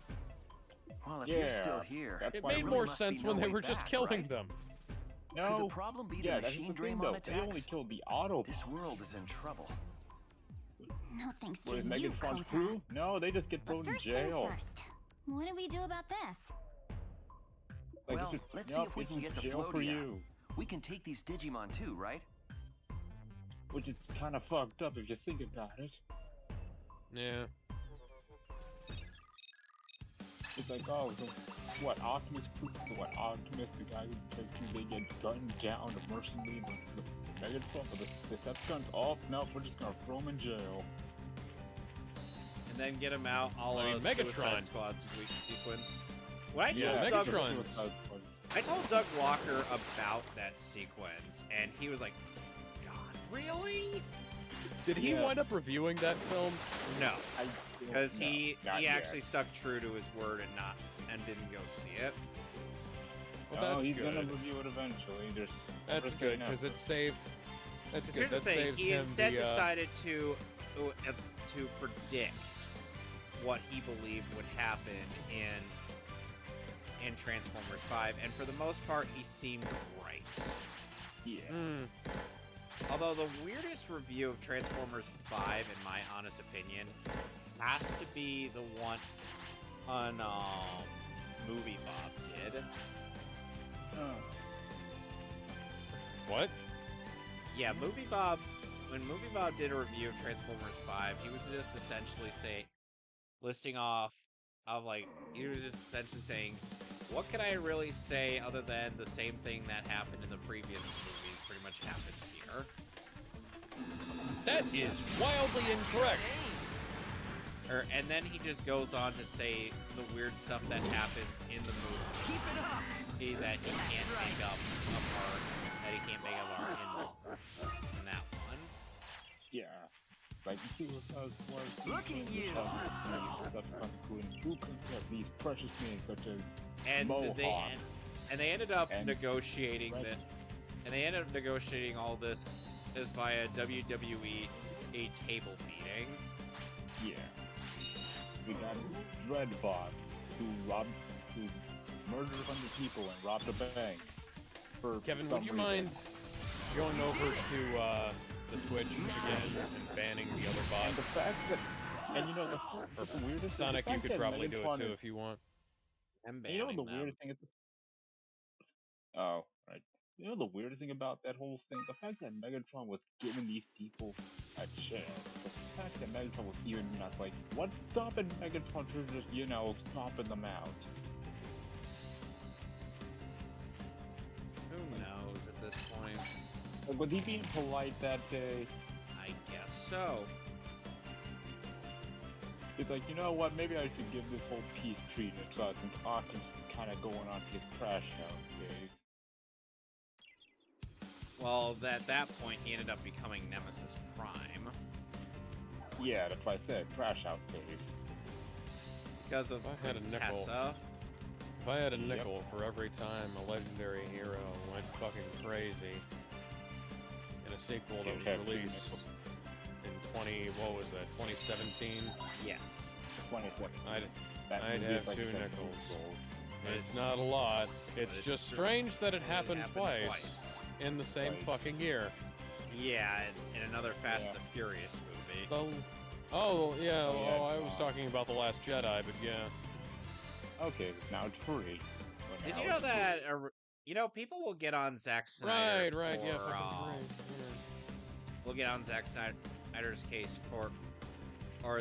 Well, if Yeah, you're still here, that's It why made really more must be sense no when they way were just back, killing right? them. Could No. the problem be the Yeah, that's machine the thing Draymon though. attacks? They only killed the auto. This world is in trouble. No thanks to Whereas you, Megatron's Kota. crew? No, they just get But thrown in first things jail. first. What do we do about this? Like, Well, it's just, let's nope, see if we this can is get to jail for Floatia. you. We can take these Digimon too, right? Which is kind of fucked up if you think about it. Yeah. It's like, oh, so what, Optimus Prime, what, Optimus, the guy who takes you, they get gunned down mercilessly, the Megatron, but the Decepticons off, no, we're just gonna throw him in jail. And then get him out all I mean, of Megatron. Suicide Squad sequence. When I told Yeah, Doug, Megatron. I told Doug Walker about that sequence, and he was like, "God, really?" Did he Yeah. wind up reviewing that film? No, I don't because know. he Not yet. actually stuck true to his word and didn't go see it. Well, Oh, that's he's gonna good. review it eventually. There's That's risk good enough. because it saved. That's Because good. here's the That thing: saves he him instead the. decided to predict what he believed would happen in Transformers 5, and for the most part, he seemed right. Yeah. Hmm. Although the weirdest review of Transformers 5, in my honest opinion, has to be the one on Movie Bob did. What? Yeah, Movie Bob. When Movie Bob did a review of Transformers 5, he was just essentially listing off he was just essentially saying, what can I really say other than the same thing that happened in the previous movies pretty much happens here. That is wildly incorrect. And then he just goes on to say the weird stuff that happens in the movie. Keep it up! That he can't make up apart. That he can't make up in that one. Yeah. Like, you see what Look at you! That's including who can get these precious things such as And Mohawk. they ended up And negotiating Shred. this. And they ended up negotiating all this is via WWE a table meeting. Yeah. We got Dreadbot, who murdered a bunch of people and robbed a bank. For Kevin, some would you reason. mind going over to the Twitch again and banning the other bot. And the fact that, and you know, the weirdest Sonic, you could probably do it Megatron too if you want. I'm you know banning the them. weirdest thing is, oh, right. You know the weirdest thing about that whole thing? The fact that Megatron was giving these people a chance. The fact that Megatron was even not like, what's stopping Megatron from just, you know, stomping them out? Who knows at this point? Like, was he being polite that day? I guess so. It's like, you know what, maybe I should give this whole piece treatment so I can kind of going on his crash out days. Well, at that point, he ended up becoming Nemesis Prime. Yeah, that's why I said crash out days. Because of If I had a nickel. Tessa. If I had a nickel for every time a legendary hero went fucking crazy in a sequel that was released in 2017? Yes. 2020. I'd have like 2 said, nickels. But It's not a lot. It's it's just true. strange that it happened twice. in the same fucking year. Yeah, in another Fast and the Furious movie. Oh, yeah, yeah, I was talking about The Last Jedi, but yeah. Okay, now it's free. Did you know that, you know, people will get on Zack Snyder Right, for, yeah, fucking right. we'll get on Zack Snyder's case for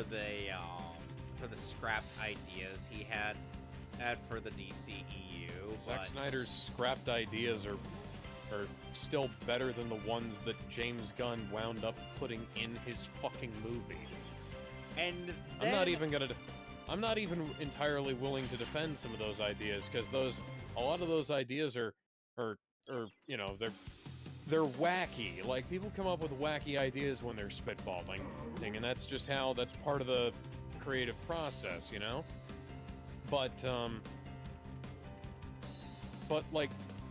the scrapped ideas he had for the DCEU. Zack Snyder's scrapped ideas are still better than the ones that James Gunn wound up putting in his fucking movie. And I'm not even entirely willing to defend some of those ideas, because a lot of those ideas are you know, they're wacky. Like, people come up with wacky ideas when they're spitballing, and that's just that's part of the creative process, you know? But like,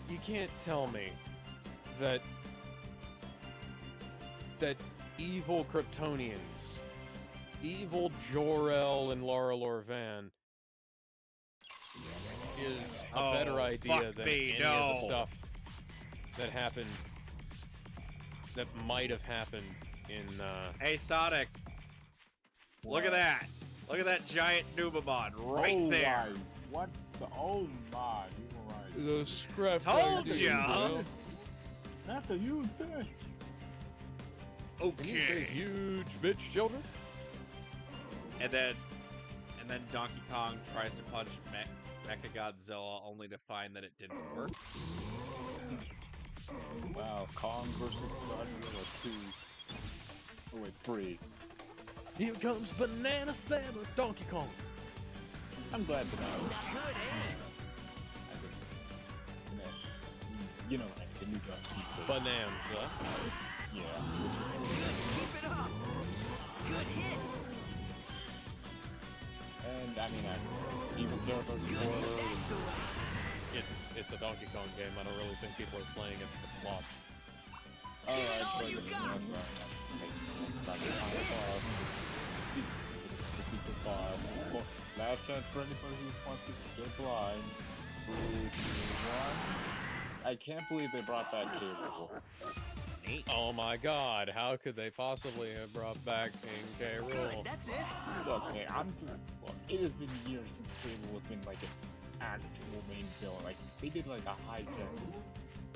you can't tell me that evil Kryptonians, evil Jor-El and Lara Lorvan is a better idea than any of the stuff that happened, that might have happened in, Hey, Sonic! Look at that! Look at that giant Numemon right there! What the? Oh my, you were right. the scrap. Told ya! That's a huge thing. Can you say Okay. huge bitch children? And then Donkey Kong tries to punch Mechagodzilla only to find that it didn't work. Wow, Kong versus Godzilla 2. Oh wait, 3. Here comes Banana Slammer Donkey Kong. I'm glad to know. You know, like the new Donkey Kong. Bonanza. Yeah. Keep it up. Good hit. And I mean, even Jericho It's a Donkey Kong game. I don't really think people are playing it for the plot. Alright, but you got. Last chance for anybody who wants to get blind. 3, 2, 1. I can't believe they brought back Cable. Neat. Oh my god, how could they possibly have brought back King K. Rool? That's it. Okay, look, it has been years since Cable has been like an actual main villain. Like, they did like a hijack,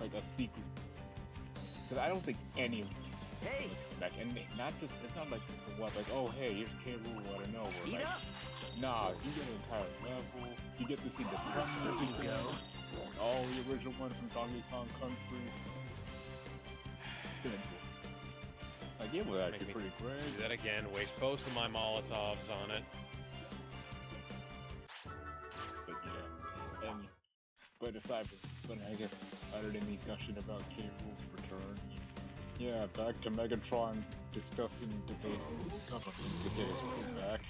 like a secret. Because I don't think any of them Hey, back, and not just, it's not like, what, like, oh hey, here's K. Rool out of nowhere. eat Like, up. nah, you get an entire level, you get to see the front and everything, all the original ones from Donkey Kong Country. Like, it was actually pretty great. Do that again, waste both of my Molotovs on it. But yeah, but aside from, but I guess other than me gushing about K. Rool's return, yeah, back to Megatron discussing debate government to get his crew back.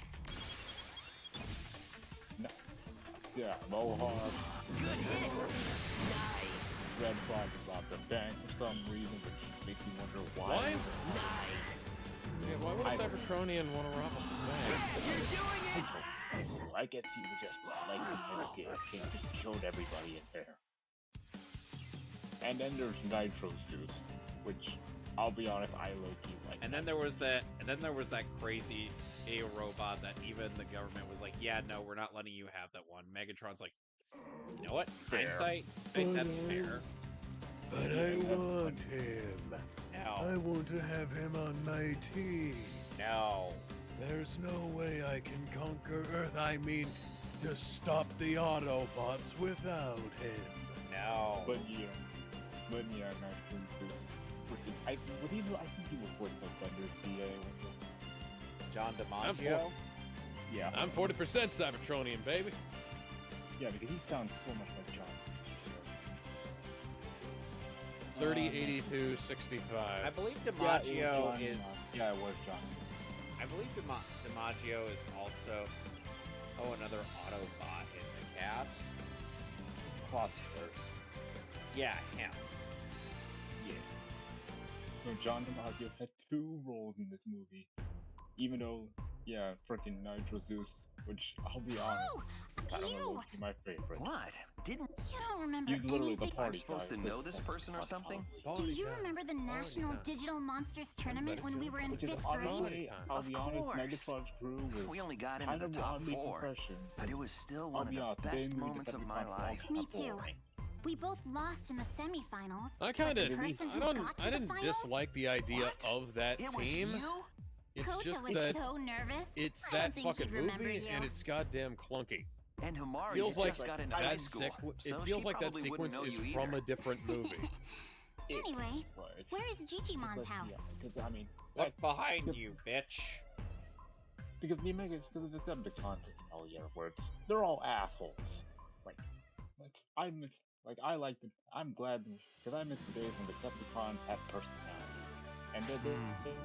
No. Yeah, Mohawk. Good hit. Nice. Dreadbot robbed the bank for some reason, which makes me wonder why. Why? Nice. Yeah, why would a Cybertronian want to rob a bank? You're doing it. I guess he was just like the King just killed everybody in there. And then there's Nitro Zeus, which I'll be honest, I low-key like And then there was that crazy A robot that even the government was like, yeah, no, we're not letting you have that one. Megatron's like, you know what? Fair. Hindsight, I think that's fair. But I want him. No. I want to have him on my team. No. There's no way I can conquer Earth. I mean, just stop the Autobots without him. No. But yeah, not Princess. I think he was with the Thunder's DA. John DiMaggio? Yeah. I'm 40% Cybertronian, baby. Yeah, because he sounds so much like John. 30, 82, 65. I believe DiMaggio is... Yeah, it was John. I believe DiMaggio is also... Oh, another Autobot in the cast. Crossfire. Yeah, him. Yeah. So John DiMaggio had 2 roles in this movie. Even though, yeah, freaking Nitro Zeus, which, I'll be honest, I don't know if my favorite. What? Didn't You don't remember He's literally the anything? party I'm supposed guy. to know this person or something? Do you remember the National Digital Monsters Tournament when we were in 5th grade? I'll be honest, course. Megatron's crew was We only got into kind the of top oddly 4, profession. but it was still I'll one of be the honest, they best made the moments of my Decepticons life. Me too. boring. We both lost in the semifinals. I kind but of, the person who got to I the didn't finals? dislike the idea What? of that It was team. you? It's Kota just was that so nervous. it's I that don't think fucking he'd remember movie, you. and it's goddamn clunky. And Hamari Feels just like got into high that school, it so feels she like that probably wouldn't sequence know is you from either. a different movie. Anyway, But where is Digimon's house? Yeah, because, I mean, Look behind you, bitch. because the Decepticons, oh yeah, words, they're all assholes. I'm glad, because I miss the days when Decepticons had personality. And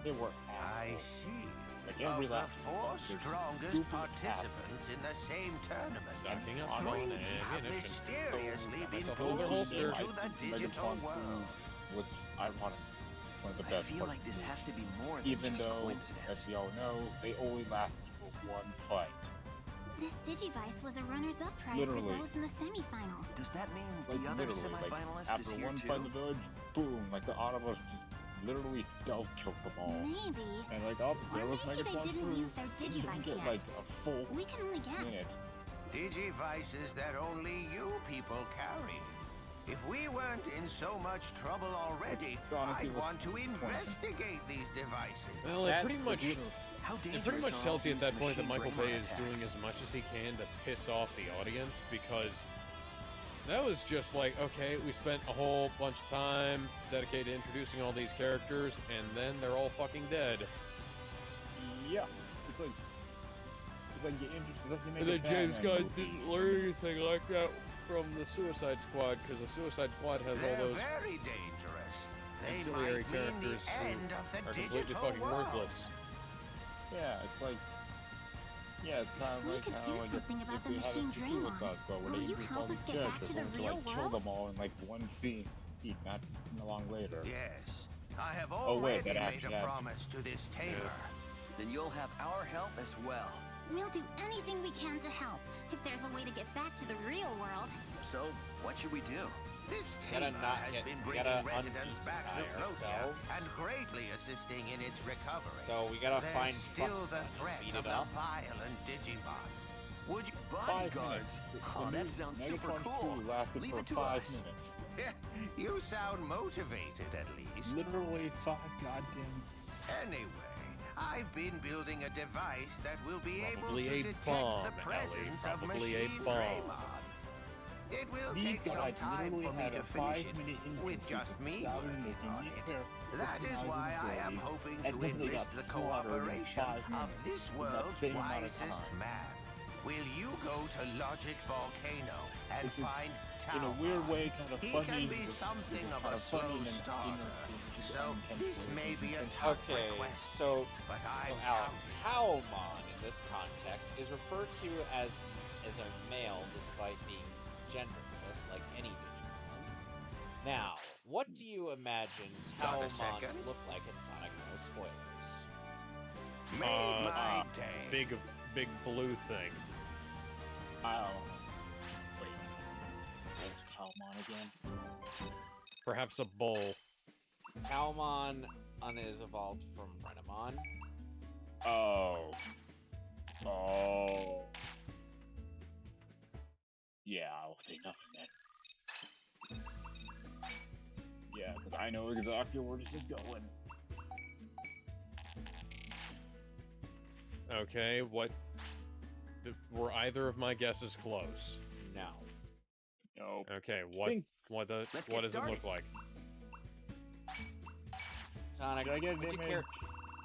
they were I assholes. see. Like Of every the last 4 one, they're strongest stupid participants in the same tournament, Sucking up 3 on have ammunition. mysteriously Got been myself pulled another holster. into the digital world. Was ironic. One of the I best feel parts like of this the has to be more movie. than Even just though, coincidence. as we all know, they only lasted for 1 fight. This Digivice was a runners-up prize Literally. for those in the semifinals. Does that mean Like, the other literally, like, semifinalist is after here 1 too? fight in the village, boom, like the Autobots just literally stealth killed them all. Maybe. And like, oh, there Or was maybe they Megatron's didn't crew. use their They didn't Digivice get yet. like a full We can only guess. minute. Digivices that only you people carry. If we weren't in so much trouble already, Honestly, I'd what's want to the point? investigate these devices. Well, it pretty much How it pretty dangerous much are all tells you at these that point that machine Michael Draymond Bay is doing attacks? as much as he can to piss off the audience, because that was just like, okay, we spent a whole bunch of time dedicated to introducing all these characters, and then they're all fucking dead. Yeah, it's like you're interested. Doesn't make And a then James Batman Gunn movie. didn't learn anything like that from the Suicide Squad, because the Suicide Squad has They're all those very dangerous. They ancillary might mean characters the end of who the are completely digital fucking world. worthless. Yeah, it's like. Yeah, it's kind of We like could how do like something if about the they had a machine Suicide Draymon. Squad where Will they you introduced help all us these get back characters to the only real like kill world? them all in like one scene, not long later. Yes, I have Oh, wait, already that made actually a happened. promise to this tailor. Then you'll have our help as well. We'll do anything we can to help, if there's a way to get back to the real world. So, what should we do? This Gotta tailor not has get- been we bringing gotta residents back to unpeacify Floatia ourselves. and greatly assisting in its recovery. So we gotta There's find still the Fuckbud and threat beat of it the up. violent Digimon. Would you? 5 Bodyguards. minutes. Oh, The that new sounds super Megatron's cool. crew lasted Leave for it to 5 us. minutes. You sound motivated, at least. Literally 5 goddamn. Anyway, I've been building a device that will be able Probably to a detect bomb, the presence Ellie. of Probably a machine bomb. Draymon. It will These take some guys time literally for me had to a finish 5-minute it with internship just me without working making on these it. characters That is why I am hoping and to then they enlist got the slaughtered in cooperation 5 of minutes this in that world's same amount of wisest time. man. Will you go to Logic Volcano and Which is, find in a weird Talmon? way, kind of He funny. can be but something it's of kind a funny slow and then starter. just So this unintentional. may be a It's tough Okay, request, so but I'm Alex, counting. Taomon in this context is referred to as a male despite being genderless like any Digimon. Now, what do you imagine Got a Taomon to second? look like in Sonic No Spoilers? Made my day. Big blue thing. Oh. Wait. Talmon again? Perhaps a bull. Talmon is evolved from Renamon. Oh. Oh. Yeah, I'll say nothing then. Yeah, because I know exactly where this is going. Okay, what... Were either of my guesses close? No. No. Okay, what does it look like? Sonic, Can I get an would you image? care?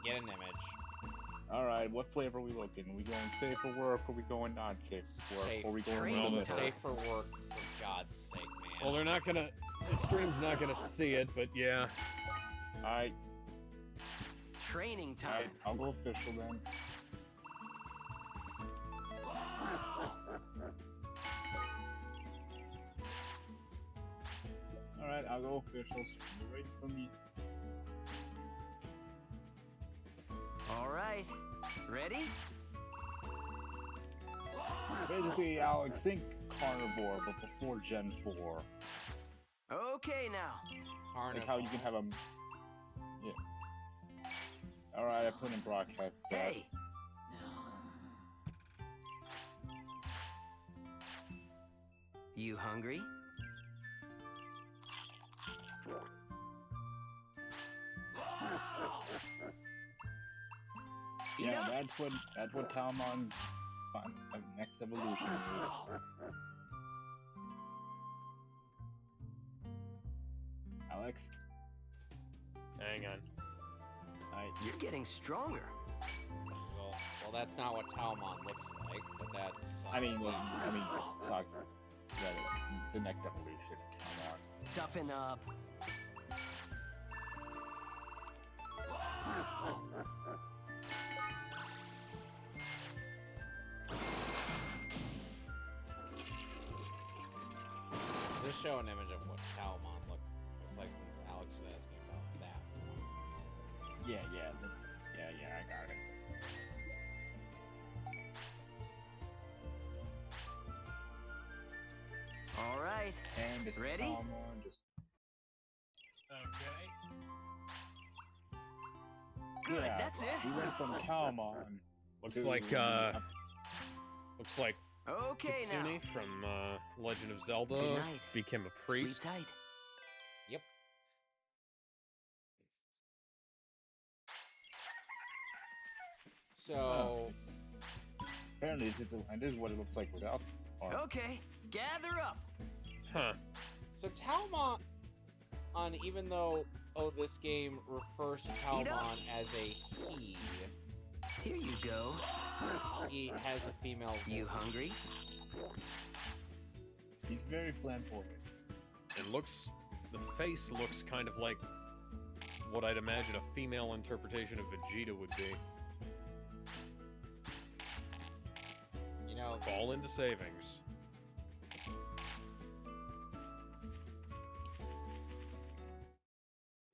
Get an image. Alright, what flavor are we looking? Are we going safe for work, or are we going not safe for work? Safe. Or are we going Training well, time. Safe for work, for God's sake, man. Well, they're not gonna... The stream's not gonna see it, but yeah. Alright, Training time. alright, I'll go official then. Alright, I'll go official straight from me. All right. Ready? Basically, Alex, think carnivore, but before Gen 4. Okay now. Like how you can have a... Yeah. Alright, I put in broadcast. Hey. You hungry? Yeah, that's what Talmon's next evolution is. Alex? Hang on. You're getting stronger. Well, that's not what Talmon looks like, but that's... I mean, sorry. Yeah, the next evolution, Talmon. Toughen up. Just show an image of what Talmon looks like, since Alex was asking about that. Yeah, I got it. All right. And it's Ready? Talmon, just... Okay. Good, Yeah, that's it. We went from Talmon Looks to... like Okay Kitsune now. from Legend of Zelda Good night. became a Sleep priest. tight. Yep. So... Apparently, this is what it looks like without... Okay, gather up. Huh. So Talmon, even though this game refers to Eat up. Talmon as a he, Here you go. he has a female You voice. hungry? He's very flamboyant. The face looks kind of like what I'd imagine a female interpretation of Vegeta would be. You know, Fall into savings.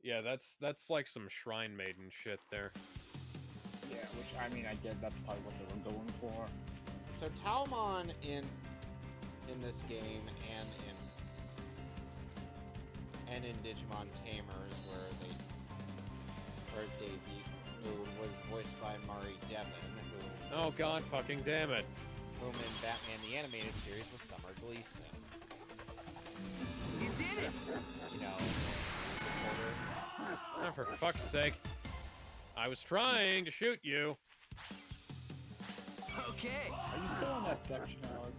Yeah, that's like some Shrine Maiden shit there. Yeah, which, I mean, I get that's probably what they were going for. so Talmon in this game and in Digimon Tamers, where Davey, who was voiced by Mari Devon, who Oh was- god fucking damn it. whom in Batman the Animated Series was Summer Gleason. You did it. You know, reporter. Oh, for fuck's sake. I was trying to shoot you. Okay. Are you still in that section, Alex?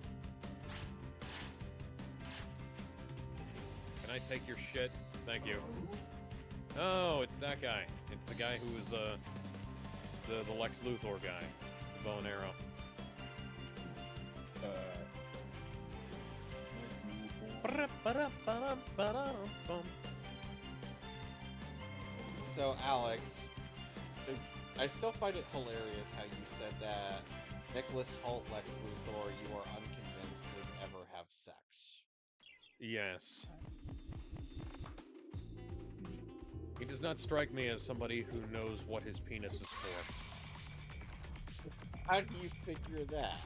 Can I take your shit? Thank you. Oh, it's that guy. It's the guy who was the Lex Luthor guy. The bow and arrow. So, Alex, I still find it hilarious how you said that Nicholas Hoult, Lex Luthor, you are unconvinced would ever have sex. Yes. He does not strike me as somebody who knows what his penis is for. How do you figure that?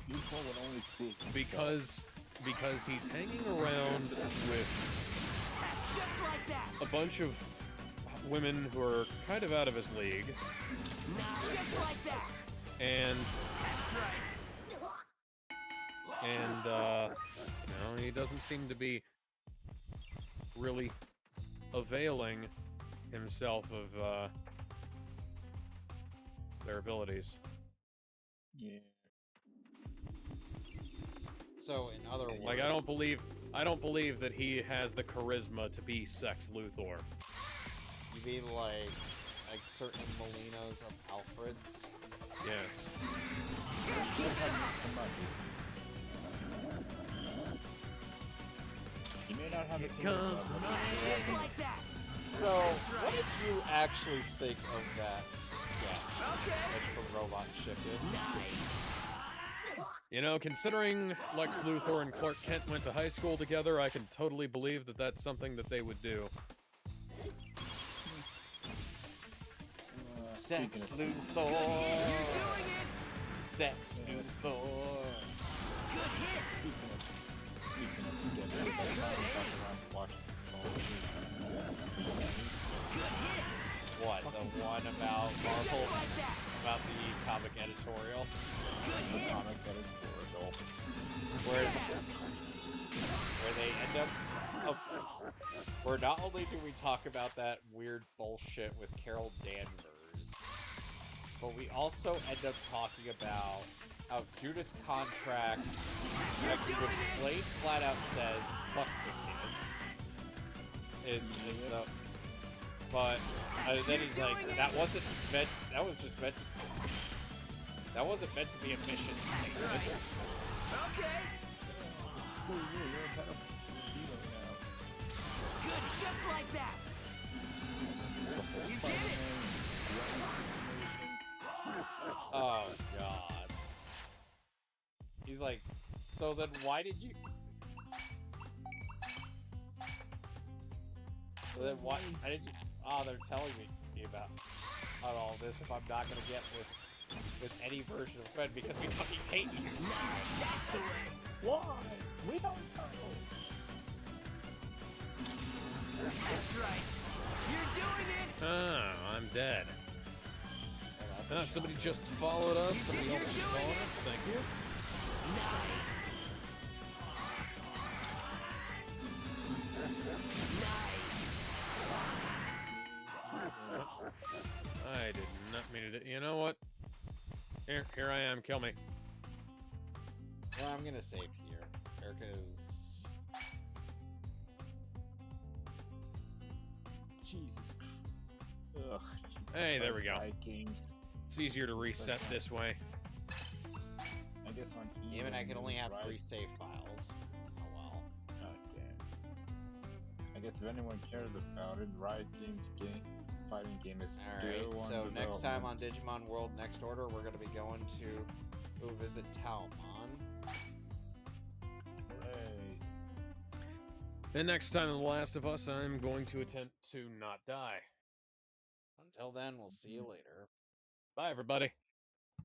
You told it only proves Because he's hanging around with Just like that. a bunch of women who are kind of out of his league. Just like that. And you know, he doesn't seem to be really availing himself of their abilities. Yeah. So, in other words, Like, I don't believe that he has the charisma to be Sex Luthor. you mean like certain Molinos of Alfred's? Yes. You may not have Here a comes clue, the but- Just like that. So, what did you actually think of that sketch? That's from Robot Chicken. Nice. You know, considering Lex Luthor and Clark Kent went to high school together, I can totally believe that that's something that they would do. Sex speaking Luthor! Doing it. Sex Luthor! Good hit. Speaking of together, everybody got around to watch Good hit. What, the one about Marvel? Just like that. About the comic editorial? Good the hit. comic that is for adults. Where they end up... Oh, where not only do we talk about that weird bullshit with Carol Danvers, but we also end up talking about how Judas' contract, which Slade flat out says, fuck the kids. It's the... But then he's like, that wasn't meant to be a mission statement. Okay. Cool, you're a pedophile now. Good. Just like that. You did it. Oh god. He's like, so then why did you... So then why did you... Oh, they're telling me about all this if I'm not gonna get with any version of Fred because we fucking hate you. Nice. That's the way. Why? We don't know. That's right. You're doing it. Oh, I'm dead. Oh, that's a Somebody shocker. just followed us. Somebody else just You're followed doing us. Thank you. Nice. Nice. I did not mean to. You know what? Here I am. Kill me. Well, I'm gonna save here. Erica's... Jesus. Ugh. Hey, there we go. Vikings. It's easier to reset this way. I guess on Damn it, I can only have right? 3 save files. Oh well. God damn. I guess if anyone cares about it, Riot Games fighting game is Alright, still on so next time development. on Digimon World Next Order, we're gonna be going to go visit Talmon. Hooray. And next time in The Last of Us, I'm going to attempt to not die. Until then, we'll see you later. Bye, everybody.